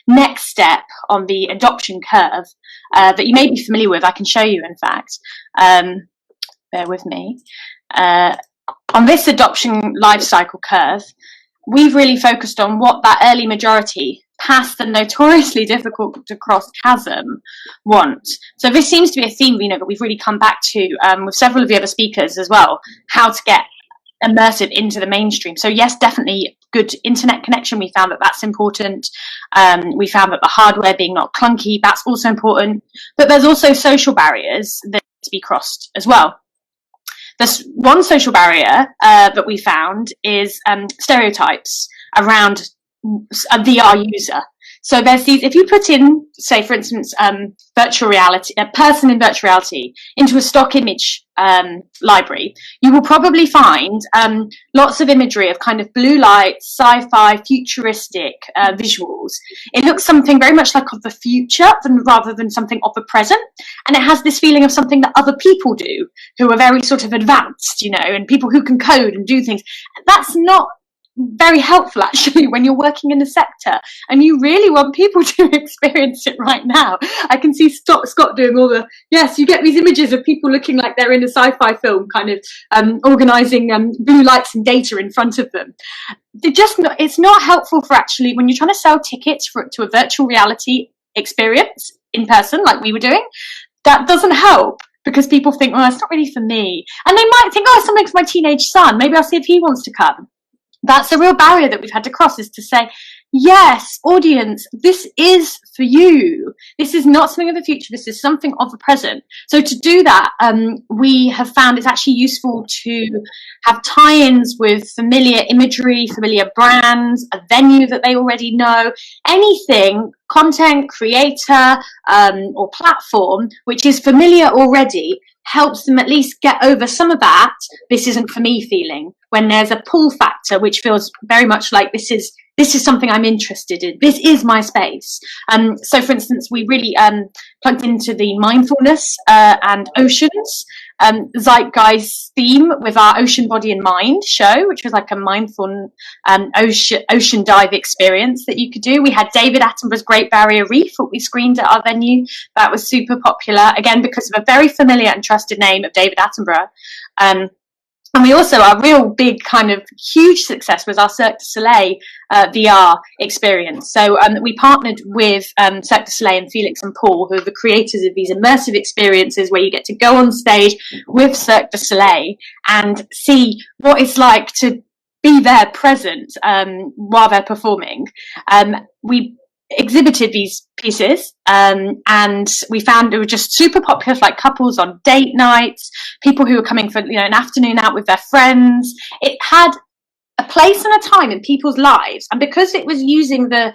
next step on the adoption curve that you may be familiar with. I can show you, in fact. Bear with me. On this adoption life cycle curve, we've really focused on what that early majority past the notoriously difficult to cross chasm want. So this seems to be a theme, that we've really come back to with several of the other speakers as well, how to get immersive into the mainstream. So yes, definitely good internet connection. We found that that's important. We found that the hardware being not clunky, that's also important. But there's also social barriers that need to be crossed as well. There's one social barrier that we found is stereotypes around a VR user. So there's these, if you put in, say, for instance, virtual reality, a person in virtual reality into a stock image library, you will probably find lots of imagery of kind of blue light, sci-fi, futuristic visuals. It looks something very much like of the future rather than something of the present. And it has this feeling of something that other people do who are very sort of advanced, and people who can code and do things. That's not very helpful actually when you're working in the sector and you really want people to experience it right now. I can see Scott doing all the, yes, you get these images of people looking like they're in a sci-fi film, kind of organizing blue lights and data in front of them. It's not helpful for actually when you're trying to sell tickets to a virtual reality experience in person like we were doing. That doesn't help because people think, well, it's not really for me. And they might think, oh, it's something for my teenage son. Maybe I'll see if he wants to come. That's a real barrier that we've had to cross, is to say, yes, audience, this is for you. This is not something of the future. This is something of the present. So to do that, we have found it's actually useful to have tie-ins with familiar imagery, familiar brands, a venue that they already know, anything, content, creator, or platform, which is familiar already, helps them at least get over some of that "this isn't for me" feeling, when there's a pull factor which feels very much like this is something I'm interested in, this is my space. So for instance, we really plugged into the mindfulness and oceans zeitgeist theme with our Ocean Body and Mind show, which was like a mindful ocean dive experience that you could do. We had David Attenborough's Great Barrier Reef, what we screened at our venue. That was super popular, again, because of a very familiar and trusted name of David Attenborough. And we also, our real big kind of huge success was our Cirque du Soleil VR experience. So we partnered with Cirque du Soleil and Felix and Paul, who are the creators of these immersive experiences where you get to go on stage with Cirque du Soleil and see what it's like to be there present while they're performing. We exhibited these pieces and we found they were just super popular for like couples on date nights, people who were coming for an afternoon out with their friends. It had a place and a time in people's lives, and because it was using the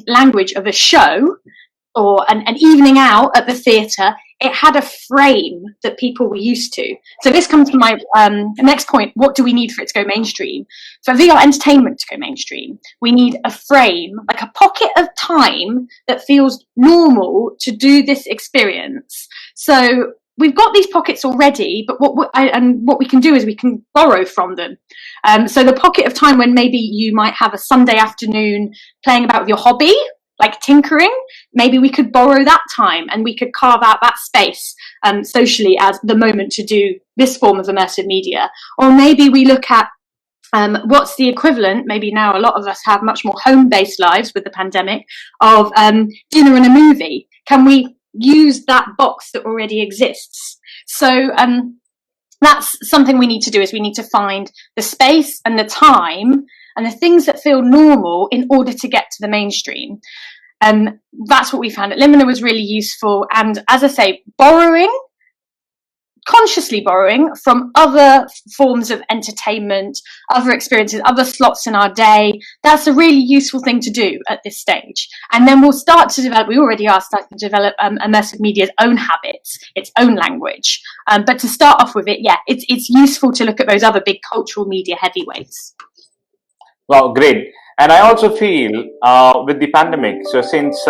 language of a show or an evening out at the theatre, it had a frame that people were used to. So this comes to my next point. What do we need for it to go mainstream? For VR entertainment to go mainstream, we need a frame, like a pocket of time that feels normal to do this experience. So we've got these pockets already, but what we can do is we can borrow from them. So the pocket of time when maybe you might have a Sunday afternoon playing about with your hobby, like tinkering, maybe we could borrow that time and we could carve out that space socially as the moment to do this form of immersive media. Or maybe we look at what's the equivalent, maybe now a lot of us have much more home-based lives with the pandemic, of dinner and a movie. Can we use that box that already exists? So that's something we need to do, is we need to find the space and the time and the things that feel normal in order to get to the mainstream. That's what we found at Limina was really useful. And as I say, consciously borrowing from other forms of entertainment, other experiences, other slots in our day. That's a really useful thing to do at this stage. And then we'll start to develop, we already are starting to develop immersive media's own habits, its own language. But to start off with it, yeah, it's useful to look at those other big cultural media heavyweights. Well, great. And I also feel with the pandemic, so since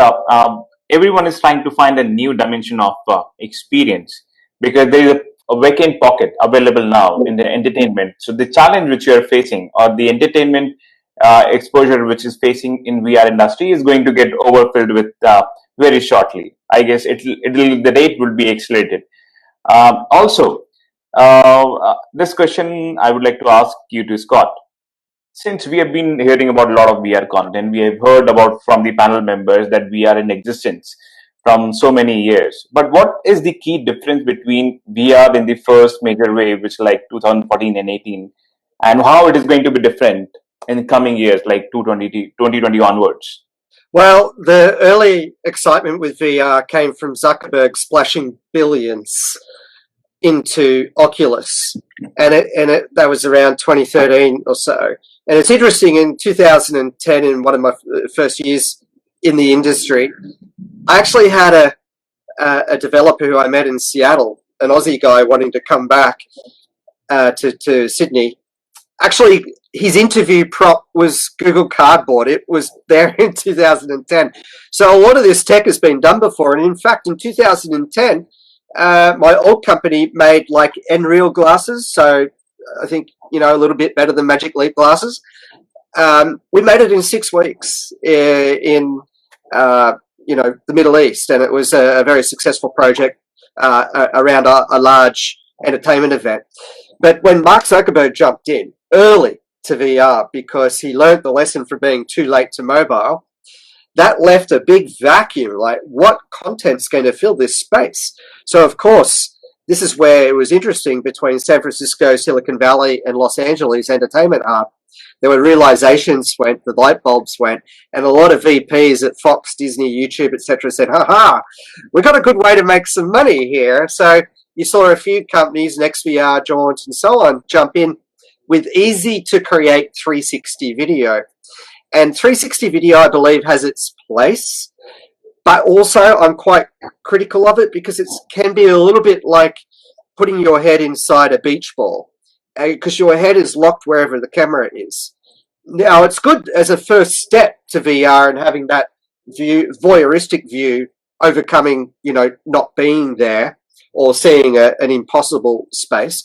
everyone is trying to find a new dimension of experience, because there is a vacant pocket available now in the entertainment. So the challenge which you are facing, or the entertainment exposure which is facing in VR industry, is going to get overfilled with very shortly. I guess the rate will be accelerated. Also, this question I would like to ask you to Scott. Since we have been hearing about a lot of VR content, we have heard about from the panel members that VR in existence from so many years. But what is the key difference between VR in the first major wave, which like 2014 and 18, and how it is going to be different in coming years, like 2020 onwards? Well, the early excitement with VR came from Zuckerberg splashing billions into Oculus, and that was around 2013 or so. And it's interesting, in 2010, in one of my first years in the industry, I actually had a developer who I met in Seattle, an Aussie guy wanting to come back to Sydney. Actually, his interview prop was Google Cardboard. It was there in 2010. So a lot of this tech has been done before. And in fact, in 2010, my old company made like Nreal glasses. So I think, a little bit better than Magic Leap glasses. We made it in 6 weeks in the Middle East. And it was a very successful project around a large entertainment event. But when Mark Zuckerberg jumped in early to VR because he learned the lesson from being too late to mobile, that left a big vacuum. Like, what content's going to fill this space? So, of course, this is where it was interesting between San Francisco, Silicon Valley, and Los Angeles entertainment hub. There were realizations went, the light bulbs went, and a lot of VPs at Fox, Disney, YouTube, etc. said, "Ha, we got a good way to make some money here." So you saw a few companies, NextVR, Jaunt, and so on, jump in with easy-to-create 360 video. And 360 video, I believe, has its place. But also, I'm quite critical of it because it can be a little bit like putting your head inside a beach ball, because your head is locked wherever the camera is. Now, it's good as a first step to VR and having that voyeuristic view, overcoming, not being there or seeing an impossible space.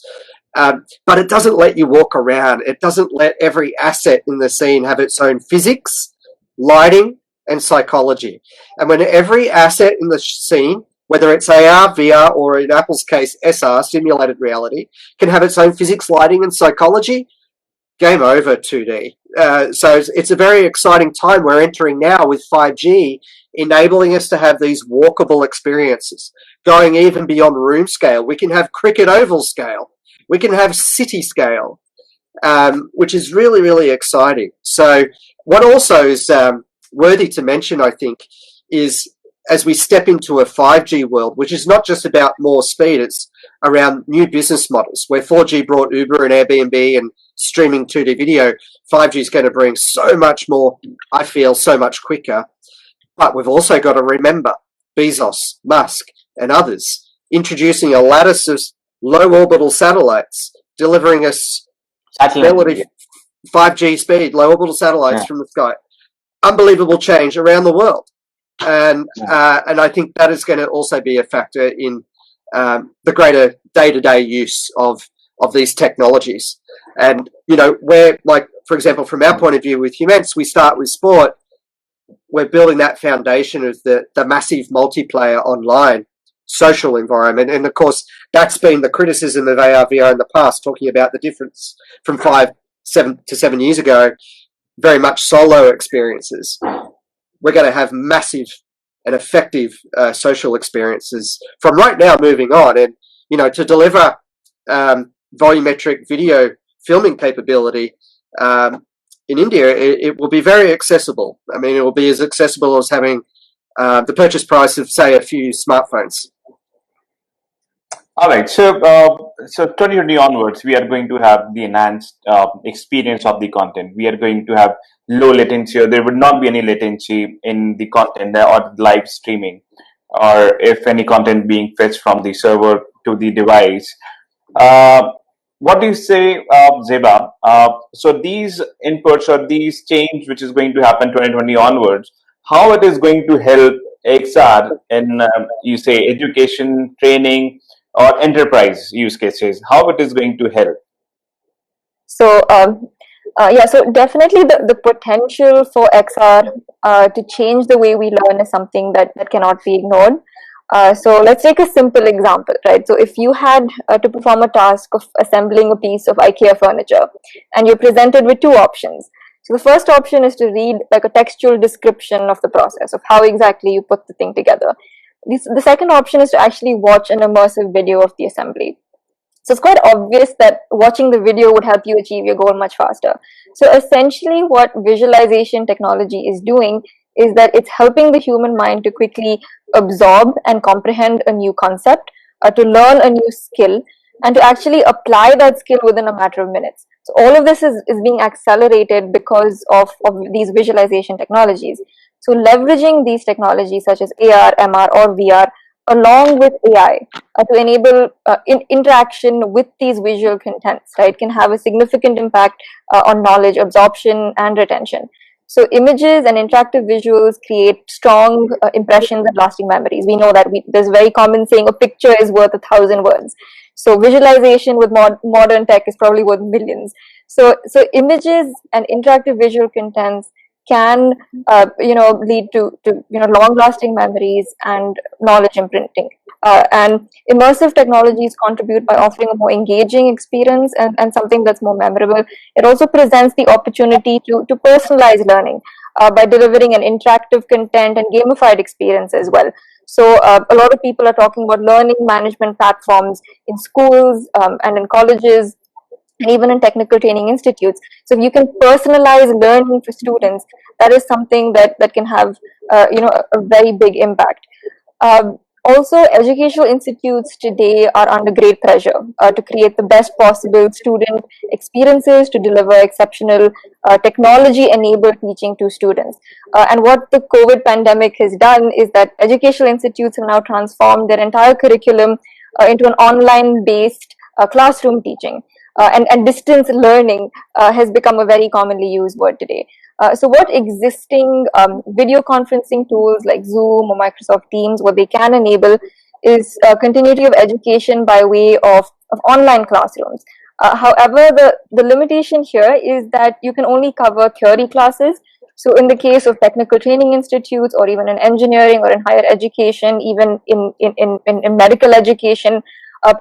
But it doesn't let you walk around. It doesn't let every asset in the scene have its own physics, lighting, and psychology. And when every asset in the scene, whether it's AR, VR, or in Apple's case, SR, simulated reality, can have its own physics, lighting, and psychology, game over 2D. So it's a very exciting time we're entering now with 5G, enabling us to have these walkable experiences, going even beyond room scale. We can have cricket oval scale. We can have city scale, which is really, really exciting. So what also is worthy to mention, I think, is as we step into a 5G world, which is not just about more speed, it's around new business models, where 4G brought Uber and Airbnb and streaming 2D video. 5G is going to bring so much more, I feel, so much quicker. But we've also got to remember Bezos, Musk, and others introducing a lattice of low orbital satellites, delivering us relative 5G speed, low orbital satellites from the sky. Unbelievable change around the world. And I think that is going to also be a factor in the greater day-to-day use of these technologies. And, where, like, for example, from our point of view with Huments, we start with sport. We're building that foundation of the massive multiplayer online social environment. And, of course, that's been the criticism of AR, VR in the past, talking about the difference from 7 years ago, very much solo experiences. We're going to have massive and effective social experiences from right now moving on. And, to deliver volumetric video filming capability in India, it will be very accessible. I mean, it will be as accessible as having the purchase price of, say, a few smartphones. All right. So 2020 onwards, we are going to have the enhanced experience of the content. We are going to have low latency, or there would not be any latency in the content or live streaming, or if any content being fetched from the server to the device. What do you say, Zeba? So these inputs or these change, which is going to happen 2020 onwards, how it is going to help XR in, you say, education, training, or enterprise use cases, how it is going to help? So so definitely the potential for XR to change the way we learn is something that cannot be ignored. So let's take a simple example, right? So if you had to perform a task of assembling a piece of IKEA furniture, and you're presented with two options. So the first option is to read like a textual description of the process of how exactly you put the thing together. The second option is to actually watch an immersive video of the assembly. So it's quite obvious that watching the video would help you achieve your goal much faster. So essentially what visualization technology is doing is that it's helping the human mind to quickly absorb and comprehend a new concept, to learn a new skill, and to actually apply that skill within a matter of minutes. So all of this is being accelerated because of these visualization technologies. So leveraging these technologies such as AR, MR, or VR along with AI to enable interaction with these visual contents, right, can have a significant impact on knowledge absorption and retention. So images and interactive visuals create strong impressions and lasting memories. We know that there's a very common saying, a picture is worth 1,000 words. So visualization with modern tech is probably worth millions. So images and interactive visual contents can lead to long-lasting memories and knowledge imprinting. And immersive technologies contribute by offering a more engaging experience and something that's more memorable. It also presents the opportunity to personalize learning by delivering an interactive content and gamified experience as well. So a lot of people are talking about learning management platforms in schools and in colleges, and even in technical training institutes. So if you can personalize learning for students, that is something that can have a very big impact. Also, educational institutes today are under great pressure to create the best possible student experiences, to deliver exceptional technology-enabled teaching to students. And what the COVID pandemic has done is that educational institutes have now transformed their entire curriculum into an online-based classroom teaching. And distance learning has become a very commonly used word today. So what existing video conferencing tools like Zoom or Microsoft Teams, what they can enable is continuity of education by way of online classrooms. However, the limitation here is that you can only cover theory classes. So in the case of technical training institutes, or even in engineering or in higher education, even in medical education,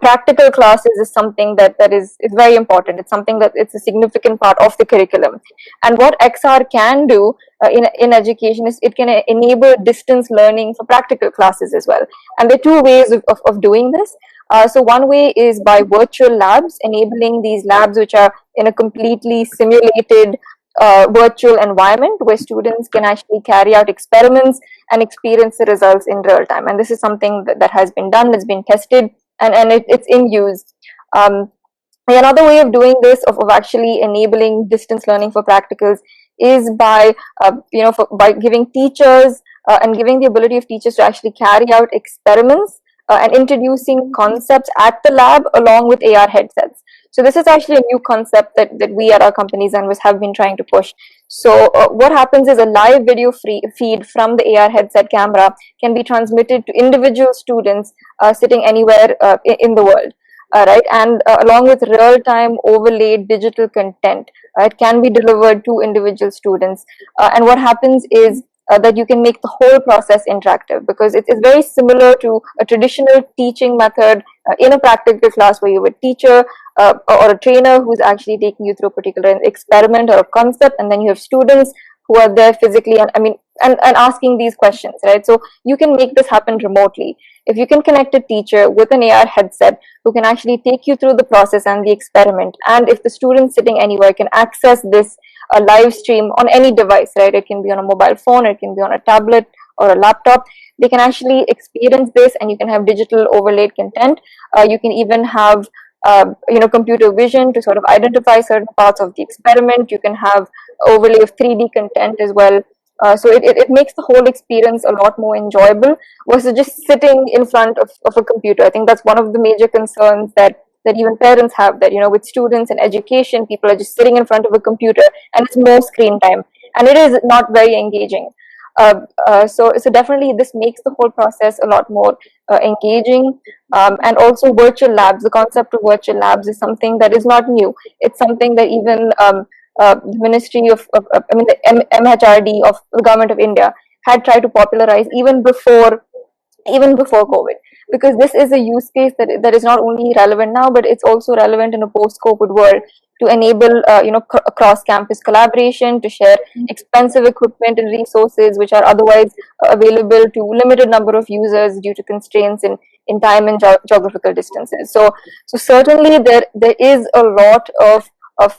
practical classes is something that is very important. It's something that it's a significant part of the curriculum. And what XR can do in education is it can enable distance learning for practical classes as well. And there are two ways of doing this. So one way is by virtual labs, enabling these labs which are in a completely simulated virtual environment where students can actually carry out experiments and experience the results in real time. And this is something that has been done, has been tested, and it's in use. Another way of doing this, of actually enabling distance learning for practicals, is by by giving teachers and giving the ability of teachers to actually carry out experiments and introducing concepts at the lab along with AR headsets. So this is actually a new concept that we at our company Zenvis have been trying to push. So what happens is a live video feed from the AR headset camera can be transmitted to individual students sitting anywhere in the world. Right, and along with real-time overlaid digital content, it can be delivered to individual students. And what happens is that you can make the whole process interactive, because it's very similar to a traditional teaching method in a practical class where you have a teacher or a trainer who's actually taking you through a particular experiment or a concept, and then you have students who are there physically and asking these questions, right? So you can make this happen remotely. If you can connect a teacher with an AR headset who can actually take you through the process and the experiment, and if the student sitting anywhere can access this live stream on any device, right? It can be on a mobile phone, it can be on a tablet or a laptop. They can actually experience this, and you can have digital overlaid content. You can even have computer vision to sort of identify certain parts of the experiment. You can have overlay of 3D content as well. So it makes the whole experience a lot more enjoyable versus just sitting in front of a computer. I think that's one of the major concerns that even parents have, that, with students and education, people are just sitting in front of a computer and it's more screen time. And it is not very engaging. So definitely this makes the whole process a lot more engaging. And also virtual labs, the concept of virtual labs is something that is not new. It's something that even the Ministry I mean the MHRD of the Government of India had tried to popularize even before COVID, because this is a use case that is not only relevant now, but it's also relevant in a post-COVID world, to enable cross-campus collaboration, to share expensive equipment and resources which are otherwise available to limited number of users due to constraints in time and geographical distances. So certainly there is a lot of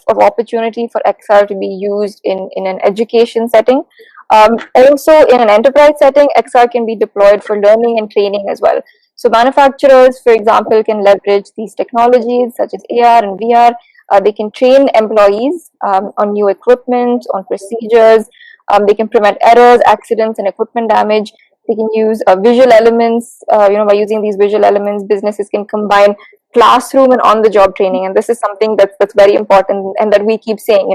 opportunity for XR to be used in an education setting. Also, in an enterprise setting, XR can be deployed for learning and training as well. So manufacturers, for example, can leverage these technologies such as AR and VR. They can train employees on new equipment, on procedures. They can prevent errors, accidents, and equipment damage. They can use visual elements. By using these visual elements, businesses can combine classroom and on-the-job training, and this is something that's very important, and that we keep saying.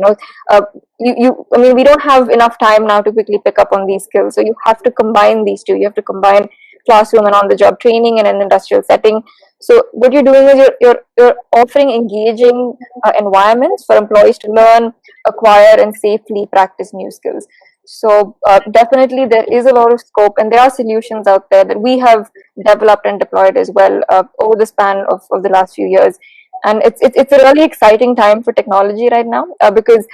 I mean, we don't have enough time now to quickly pick up on these skills, so you have to combine these two. You have to combine classroom and on-the-job training in an industrial setting. So what you're doing is you're offering engaging environments for employees to learn, acquire, and safely practice new skills. So definitely there is a lot of scope, and there are solutions out there that we have developed and deployed as well over the span of the last few years. And it's a really exciting time for technology right now, because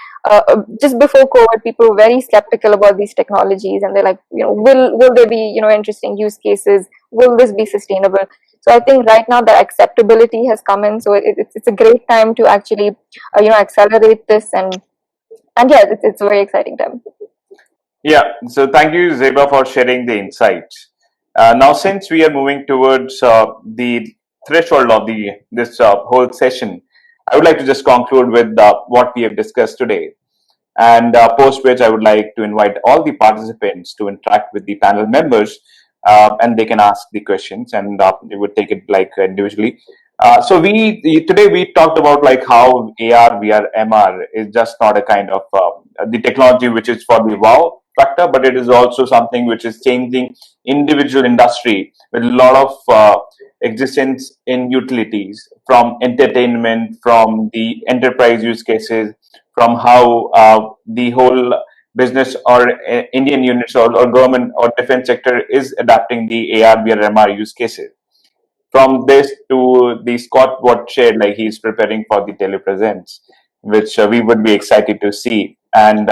just before COVID, people were very skeptical about these technologies, and they're like, will there be interesting use cases? Will this be sustainable? So I think right now the acceptability has come in, so it's a great time to actually accelerate this, and yeah, it's a very exciting time. Yeah, so thank you, Zeba, for sharing the insights. Now, since we are moving towards the threshold of this whole session, I would like to just conclude with what we have discussed today. And post which I would like to invite all the participants to interact with the panel members, and they can ask the questions, and we would take it like individually. So today we talked about like how AR, VR, MR is just not a kind of the technology which is for the wow factor, but it is also something which is changing individual industry with a lot of existence in utilities, from entertainment, from the enterprise use cases, from how the whole business or Indian units or government or defense sector is adapting the AR, VR, MR use cases. From this to the Scott what shared, like he's preparing for the telepresence, which we would be excited to see, and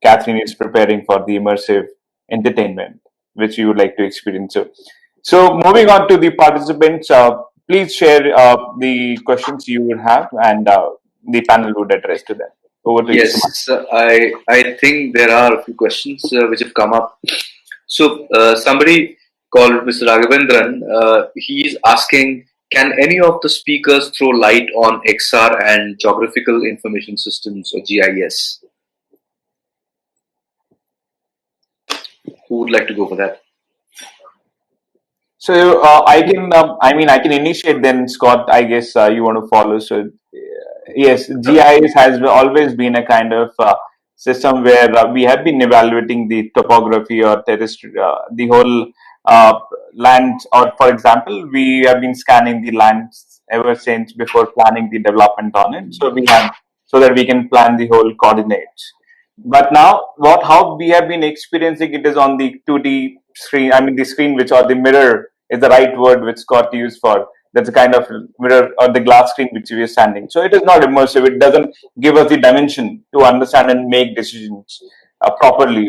Catherine is preparing for the immersive entertainment, which we would like to experience. So moving on to the participants, please share the questions you would have, and the panel would address to them. Over to you, Suman. I think there are a few questions which have come up. So somebody called Mr. Raghavendran, he's asking, can any of the speakers throw light on XR and Geographical Information Systems, or GIS? Who would like to go for that? So I can, I can initiate then, Scott. I guess you want to follow. So yes, GIS has always been a kind of system where we have been evaluating the topography or the whole land. Or for example, we have been scanning the lands ever since before planning the development on it. So so that we can plan the whole coordinates. But now, how we have been experiencing it is on the 2D screen. I mean, the screen, which, or the mirror is the right word which Scott used for. That's a kind of mirror or the glass screen which we are standing. So it is not immersive. It doesn't give us the dimension to understand and make decisions properly.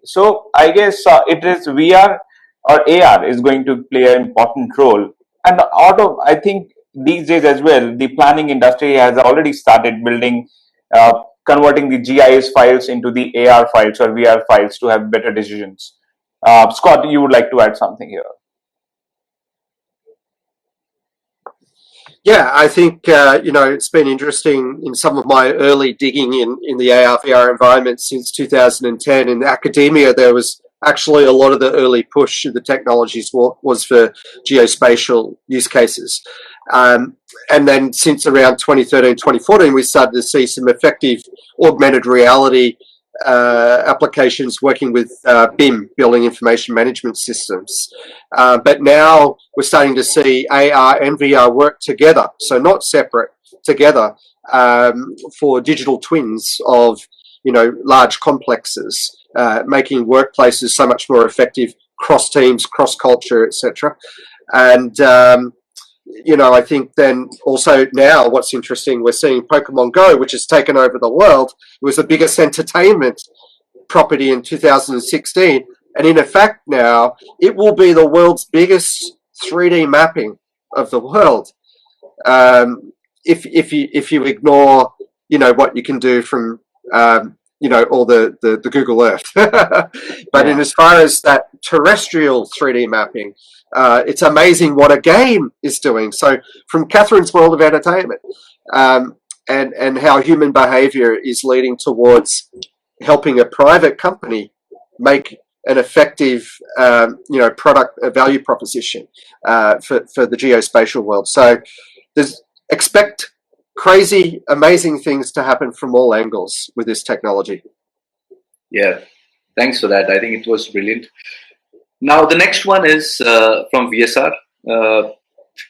So I guess it is VR or AR is going to play an important role. And I think these days as well, the planning industry has already started building. Converting the GIS files into the AR files or VR files to have better decisions. Scott, you would like to add something here? Yeah, I think, it's been interesting in some of my early digging in the AR, VR environment since 2010. In academia, there was actually a lot of the early push of the technologies was for geospatial use cases. And then since around 2013, 2014, we started to see some effective augmented reality applications working with BIM, Building Information Management Systems. But now we're starting to see AR and VR work together, so not separate, together, for digital twins of, you know, large complexes, making workplaces so much more effective, cross teams, cross culture, etc. And you know, I think then also now what's interesting, we're seeing Pokemon Go, which has taken over the world. It was the biggest entertainment property in 2016, and in effect now it will be the world's biggest 3D mapping of the world. If you ignore, you know, what you can do from you know, all the Google Earth. But in as far as that terrestrial 3D mapping, it's amazing what a game is doing. So from Catherine's world of entertainment, and how human behavior is leading towards helping a private company make an effective, you know, product value proposition for the geospatial world. So expect crazy, amazing things to happen from all angles with this technology. Yeah, thanks for that. I think it was brilliant. Now, the next one is from VSR.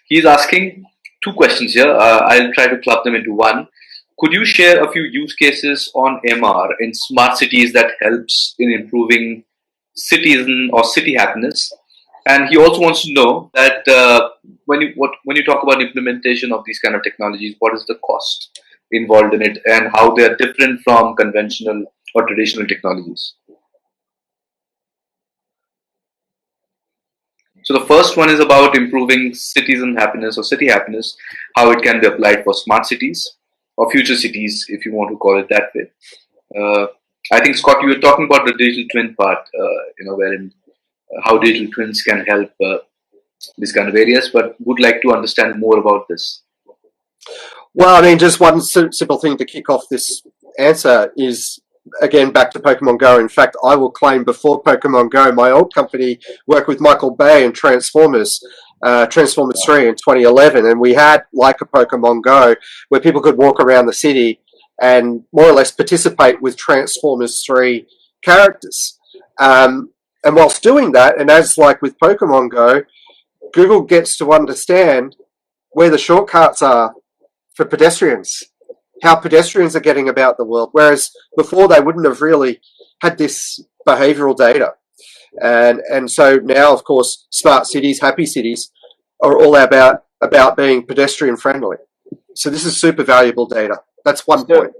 He's asking two questions here. I'll try to club them into one. Could you share a few use cases on MR in smart cities that helps in improving citizen or city happiness? And he also wants to know that when you talk about implementation of these kind of technologies, what is the cost involved in it, and how they are different from conventional or traditional technologies? So the first one is about improving citizen happiness or city happiness, how it can be applied for smart cities or future cities, if you want to call it that way. I think, Scott, you were talking about the digital twin part, you know, wherein how digital twins can help these kind of areas, but would like to understand more about this. Well, I mean, just one simple thing to kick off this answer is, again, back to Pokemon Go. In fact, I will claim before Pokemon Go, my old company worked with Michael Bay and Transformers 3 in 2011, and we had like a Pokemon Go where people could walk around the city and more or less participate with Transformers 3 characters. And whilst doing that, and as like with Pokemon Go, Google gets to understand where the shortcuts are for pedestrians, how pedestrians are getting about the world, whereas before they wouldn't have really had this behavioural data. And so now, of course, smart cities, happy cities are all about being pedestrian friendly. So this is super valuable data. That's one point.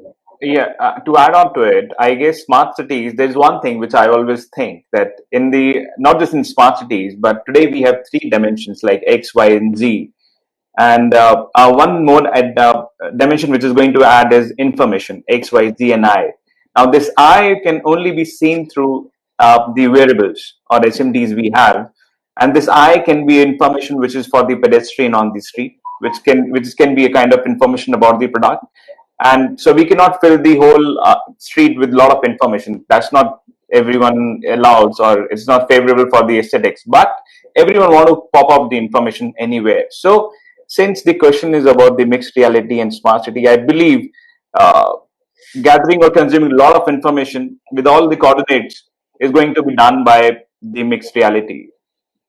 Yeah, to add on to it, I guess smart cities, there's one thing which I always think that in the, not just in smart cities, but today we have 3 dimensions like X, Y, and Z. And one more dimension which is going to add is information, X, Y, Z, and I. Now this I can only be seen through the wearables or HMDs we have. And this I can be information which is for the pedestrian on the street, which can be a kind of information about the product. And so we cannot fill the whole street with a lot of information. That's not everyone allows, or it's not favorable for the aesthetics. But everyone want to pop up the information anywhere. So since the question is about the mixed reality and smart city, I believe gathering or consuming a lot of information with all the coordinates is going to be done by the mixed reality,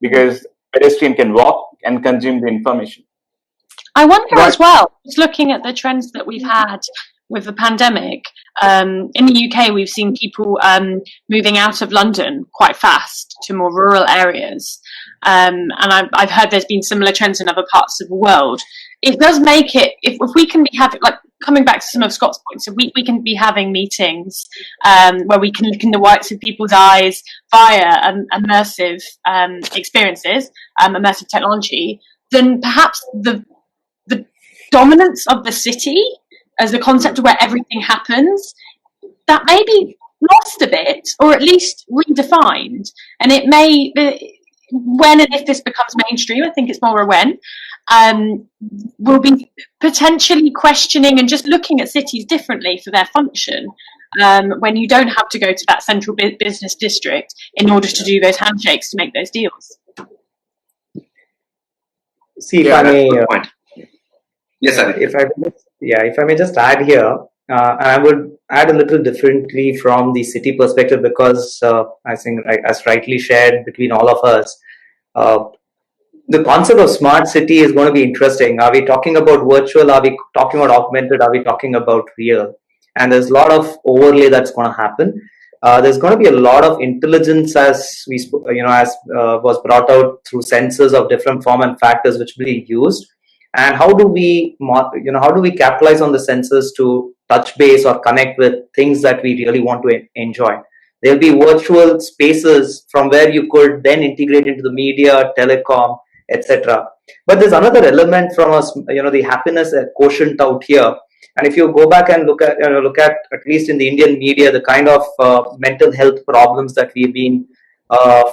because pedestrian can walk and consume the information. I wonder as well, just looking at the trends that we've had with the pandemic, in the UK, we've seen people moving out of London quite fast to more rural areas. And I've heard there's been similar trends in other parts of the world. It does make it, if we can be having, like, coming back to some of Scott's points, so we can be having meetings where we can look in the whites of people's eyes via immersive experiences, immersive technology, then perhaps the dominance of the city as the concept of where everything happens, that may be lost a bit, or at least redefined. And it may, when and if this becomes mainstream, I think it's more a when, we'll be potentially questioning and just looking at cities differently for their function, when you don't have to go to that central business district in order to do those handshakes to make those deals. See, if I may, yes, if I may just add here, I add a little differently from the city perspective, because I think, as rightly shared between all of us, the concept of smart city is going to be interesting. Are we talking about virtual? Are we talking about augmented? Are we talking about real? And there's a lot of overlay that's going to happen. There's going to be a lot of intelligence, as we was brought out through sensors of different form and factors, which will be used. And how do we capitalize on the sensors to touch base or connect with things that we really want to enjoy? There'll be virtual spaces from where you could then integrate into the media, telecom, etc. But there's another element from us, the happiness quotient out here. And if you go back and look at least in the Indian media, the kind of mental health problems that we've been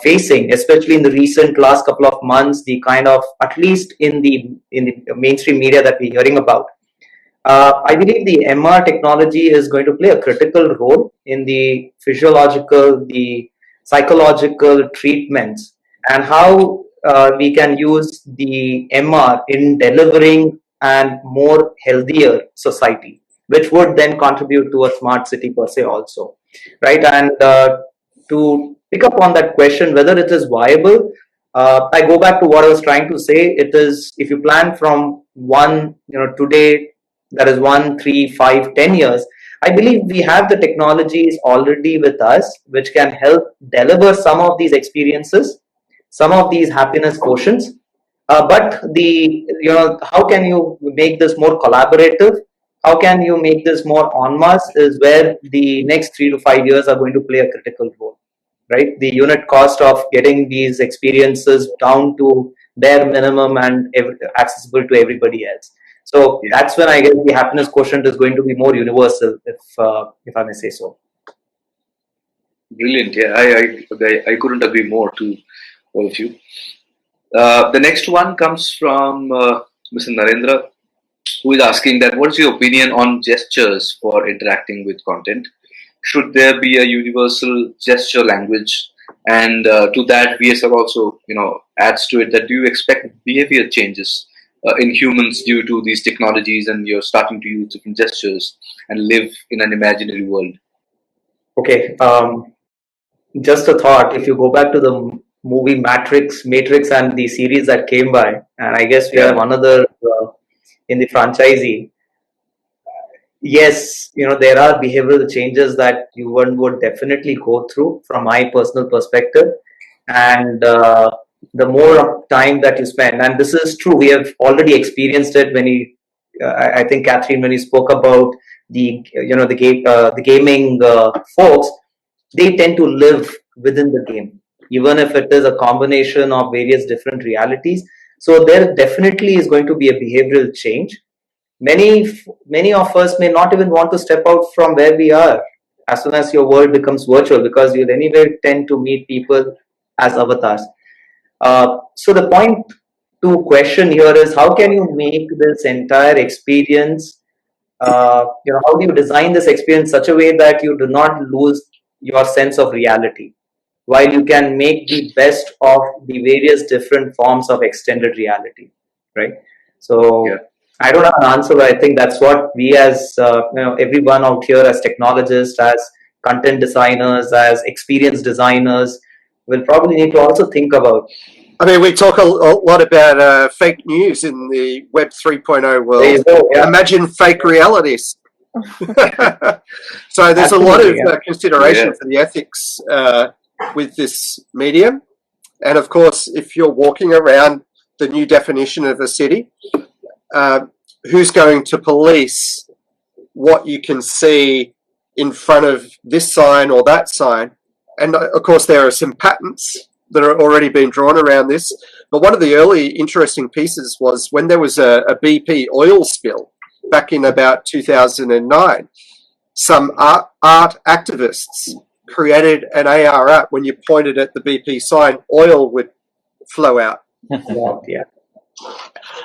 facing, especially in the recent last couple of months, the kind of, at least in the mainstream media that we're hearing about, I believe the MR technology is going to play a critical role in the physiological, the psychological treatments, and how we can use the MR in delivering and more healthier society, which would then contribute to a smart city per se also, right? And to pick up on that question, whether it is viable, I go back to what I was trying to say. It is, if you plan from today, that is 1, 3, 5, 10 years, I believe we have the technologies already with us, which can help deliver some of these experiences, some of these happiness quotients. But how can you make this more collaborative? How can you make this more en masse is where the next 3 to 5 years are going to play a critical role, right? The unit cost of getting these experiences down to bare minimum and accessible to everybody else. So that's when I guess the happiness quotient is going to be more universal, if I may say so. Brilliant. Yeah, I couldn't agree more to all of you. The next one comes from Mr. Narendra, who is asking that what is your opinion on gestures for interacting with content? Should there be a universal gesture language? And to that, VSR also adds to it that do you expect behavior changes in humans due to these technologies, and you're starting to use different gestures and live in an imaginary world? Okay, just a thought. If you go back to the movie Matrix, and the series that came by, and I guess we have another in the franchisee. Yes, there are behavioral changes that one would definitely go through from my personal perspective, and the more time that you spend, and this is true, we have already experienced it when I think Catherine, when you spoke about the gaming folks, they tend to live within the game, even if it is a combination of various different realities. So there definitely is going to be a behavioral change. Many of us may not even want to step out from where we are as soon as your world becomes virtual, because you'll anyway tend to meet people as avatars. So the point to question here is, how can you make this entire experience, how do you design this experience in such a way that you do not lose your sense of reality, while you can make the best of the various different forms of extended reality, right? So I don't have an answer, but I think that's what we as everyone out here, as technologists, as content designers, as experience designers, will probably need to also think about. I mean, we talk a lot about fake news in the Web 3.0 world. Imagine fake realities. So there's a lot of consideration for the ethics with this medium. And of course, if you're walking around the new definition of a city, who's going to police what you can see in front of this sign or that sign? And of course, there are some patents that are already being drawn around this. But one of the early interesting pieces was when there was a BP oil spill back in about 2009, some art activists created an AR app. When you pointed at the BP sign, oil would flow out. Yeah.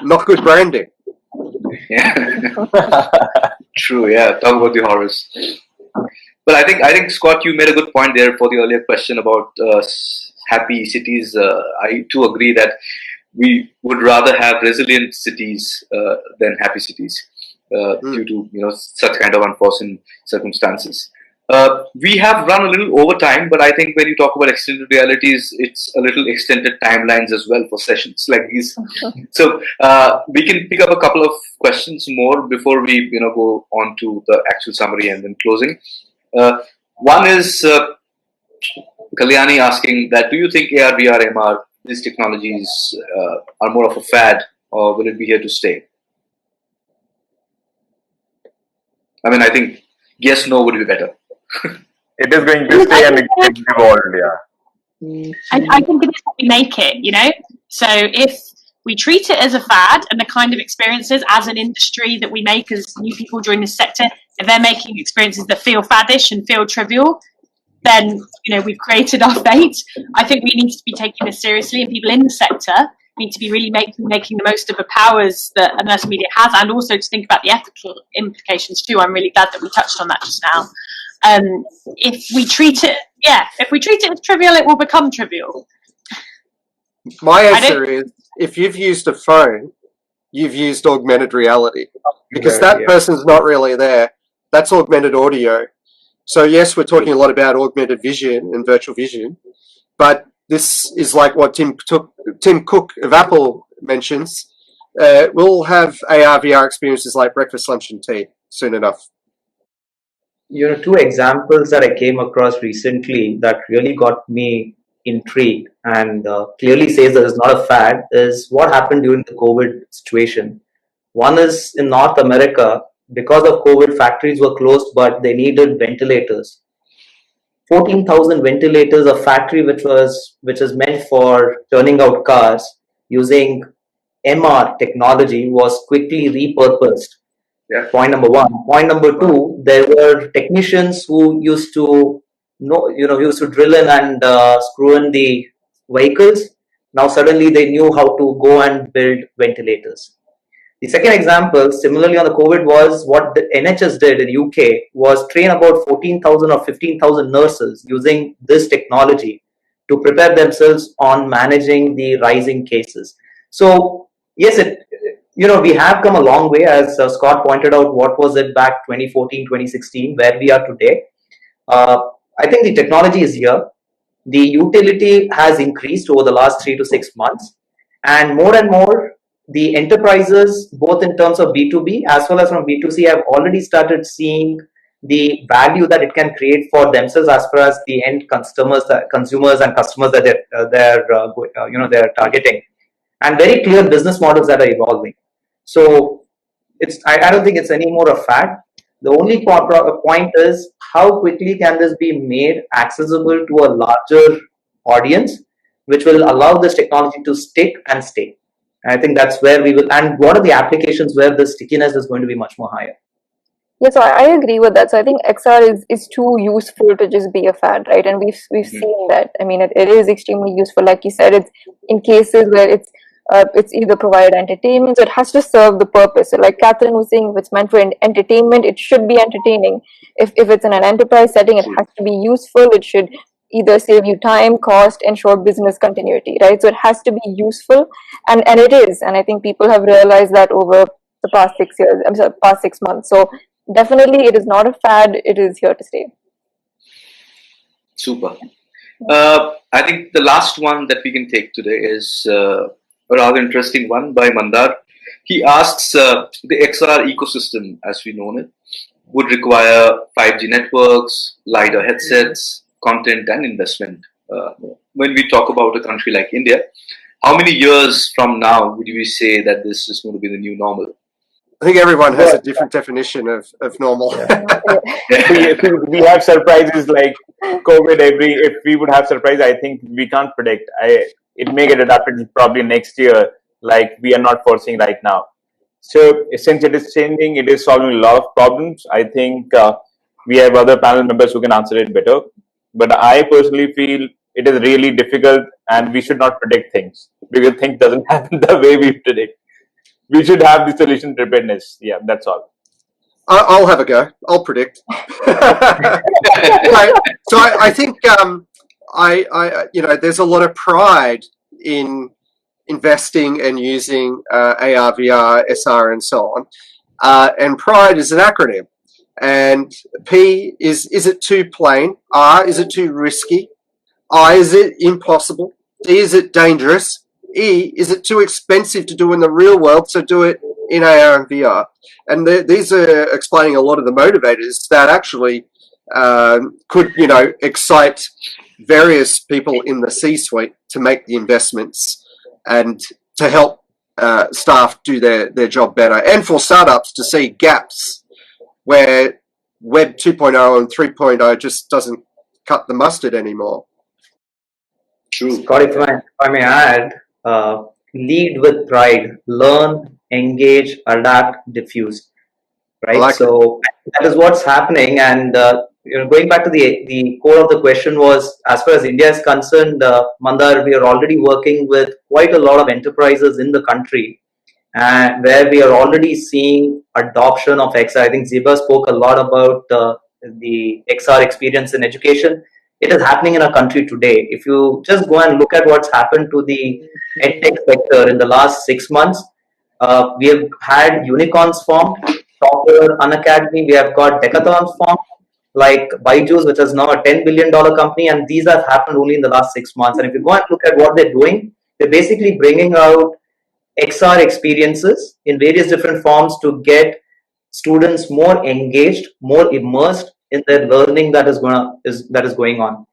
Not good branding. Yeah. True, yeah. Talk about the horrors. But I think Scott, you made a good point there for the earlier question about happy cities. I too agree that we would rather have resilient cities than happy cities. due to such kind of unforeseen circumstances. We have run a little over time, but I think when you talk about extended realities, it's a little extended timelines as well for sessions like these. So we can pick up a couple of questions more before we go on to the actual summary and then closing. One is Kalyani asking that, do you think AR, VR, MR, these technologies are more of a fad, or will it be here to stay? I mean, I think yes, no would be better. It is going to stay and it's evolved, yeah. I think it is what we make it, So if we treat it as a fad and the kind of experiences as an industry that we make as new people join this sector, if they're making experiences that feel faddish and feel trivial, then we've created our fate. I think we need to be taking this seriously, and people in the sector need to be really making the most of the powers that immersive media has, and also to think about the ethical implications too. I'm really glad that we touched on that just now. If we treat it as trivial, it will become trivial. My answer is, if you've used a phone, you've used augmented reality, because that person's not really there. That's augmented audio. So yes, we're talking a lot about augmented vision and virtual vision, but this is like what Tim Cook of Apple mentions. We'll have AR, VR experiences like breakfast, lunch, and tea soon enough. Two examples that I came across recently that really got me intrigued and clearly says that it's not a fad is what happened during the COVID situation. One is in North America. Because of COVID, factories were closed, but they needed ventilators. 14,000 ventilators, a factory which is meant for turning out cars using MR technology, was quickly repurposed. Yeah. Point number one. Point number two, there were technicians who used to drill in and screw in the vehicles. Now suddenly they knew how to go and build ventilators. The second example, similarly on the COVID, was what the NHS did in UK was train about 14,000 or 15,000 nurses using this technology to prepare themselves on managing the rising cases. So yes, we have come a long way, as Scott pointed out. What was it back 2014, 2016, where we are today? I think the technology is here. The utility has increased over the last 3 to 6 months, and more the enterprises, both in terms of B2B as well as from B2C, have already started seeing the value that it can create for themselves as far as the end consumers and customers that they're targeting, and very clear business models that are evolving. So I don't think it's any more a fad. The only point is, how quickly can this be made accessible to a larger audience, which will allow this technology to stick and stay. I think that's where we will, and what are the applications where the stickiness is going to be much more higher. Yes, so I agree with that. So I think XR is too useful to just be a fad, right? And we've seen that. I mean, it is extremely useful. Like you said, it's in cases where it's either provide entertainment, so it has to serve the purpose. So like Catherine was saying, if it's meant for entertainment, it should be entertaining. If it's in an enterprise setting, it has to be useful. It should either save you time, cost, ensure business continuity, right? So it has to be useful, and it is. And I think people have realized that over the past 6 years, past 6 months. So definitely it is not a fad, it is here to stay. Super. I think the last one that we can take today is a rather interesting one by Mandar. He asks, the XR ecosystem, as we know it, would require 5G networks, LiDAR headsets, content and investment. When we talk about a country like India, how many years from now would you say that this is going to be the new normal? I think everyone has a different definition of normal. We have surprises like COVID. If we would have surprise, I think we can't predict. It may get adapted probably next year, like we are not foreseeing right now. So since it is changing, it is solving a lot of problems. I think we have other panel members who can answer it better. But I personally feel it is really difficult, and we should not predict things because things doesn't happen the way we predict. We should have the solution preparedness. Yeah, that's all. I'll have a go. I'll predict. So I think there's a lot of pride in investing and using AR, VR, SR, and so on. and pride is an acronym. And P is it too plain? R, is it too risky? I, is it impossible? D, is it dangerous? E, is it too expensive to do in the real world, so do it in AR and VR? And these are explaining a lot of the motivators that actually could, excite various people in the C-suite to make the investments and to help staff do their job better, and for startups to see gaps where Web 2.0 and 3.0 just doesn't cut the mustard anymore. True. Scott, if I may add, lead with pride, learn, engage, adapt, diffuse. Right. Like so that is what's happening. And going back to the core of the question was, as far as India is concerned, Mandar, we are already working with quite a lot of enterprises in the country, and where we are already seeing adoption of XR. I think Ziba spoke a lot about the XR experience in education. It is happening in our country today. If you just go and look at what's happened to the edtech sector in the last 6 months, we have had unicorns formed, proper Unacademy. We have got decathlons formed, like Byju's, which is now a $10 billion company, and these have happened only in the last 6 months. And if you go and look at what they're doing, they're basically bringing out XR experiences in various different forms to get students more engaged, more immersed in their learning that is going on.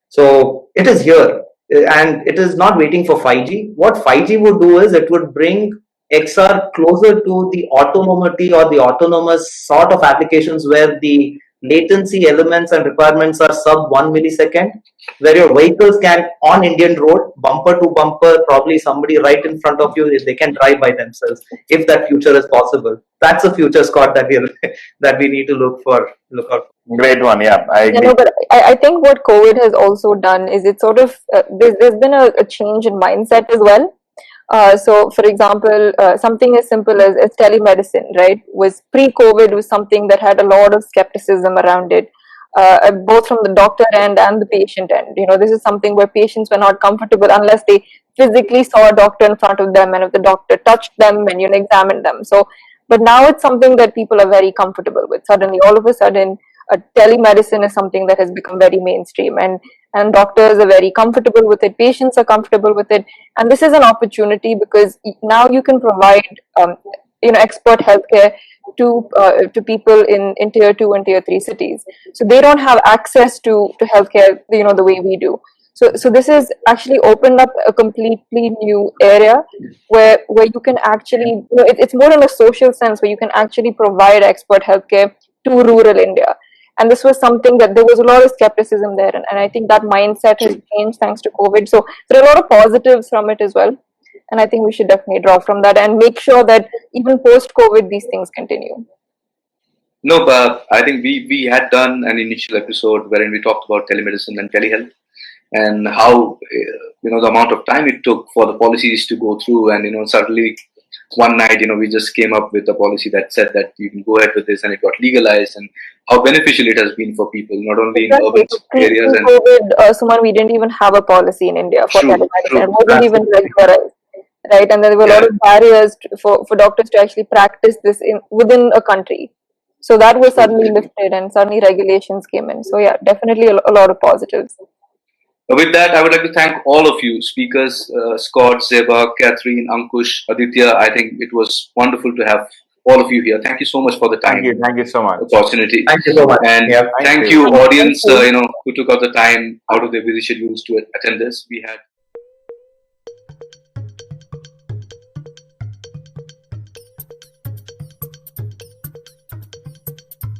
So it is here, and it is not waiting for 5G. What 5G would do is it would bring XR closer to the autonomy or the autonomous sort of applications where the latency elements and requirements are sub 1 millisecond, where your vehicles can, on Indian road, bumper to bumper, probably somebody right in front of you, they can drive by themselves, if that future is possible. That's a future, Scott, that we need to look out for. Great one, yeah. I agree. But I think what COVID has also done is it sort of there's been a change in mindset as well. So, for example, something as simple as telemedicine, right, was pre-COVID was something that had a lot of skepticism around it, both from the doctor end and the patient end. This is something where patients were not comfortable unless they physically saw a doctor in front of them and if the doctor touched them and examined them. So, but now it's something that people are very comfortable with. Suddenly, all of a sudden, telemedicine is something that has become very mainstream, and doctors are very comfortable with it, patients are comfortable with it, and this is an opportunity because now you can provide expert healthcare to people in tier 2 and tier 3 cities, so they don't have access to healthcare the way we do. So this has actually opened up a completely new area where you can actually, it's more in a social sense where you can actually provide expert healthcare to rural India. And this was something that there was a lot of skepticism there. And I think that mindset has changed thanks to COVID. So there are a lot of positives from it as well. And I think we should definitely draw from that and make sure that even post-COVID, these things continue. No, but I think we had done an initial episode wherein we talked about telemedicine and telehealth and how, the amount of time it took for the policies to go through. And, suddenly one night, we just came up with a policy that said that you can go ahead with this, and it got legalized, and how beneficial it has been for people, not only in urban areas. And COVID, Suman, we didn't even have a policy in India for telemedicine. It wasn't even regularized, right? And there were a lot of barriers for doctors to actually practice this within a country. So that was suddenly lifted, and suddenly regulations came in. So yeah, definitely a lot of positives. With that, I would like to thank all of you speakers, Scott, Zeba, Catherine, Ankush, Aditya. I think it was wonderful to have all of you here. Thank you so much for the time. Thank you so much. Opportunity. Thank you so much. And thank you, audience, who took out the time out of their busy schedules to attend this. We had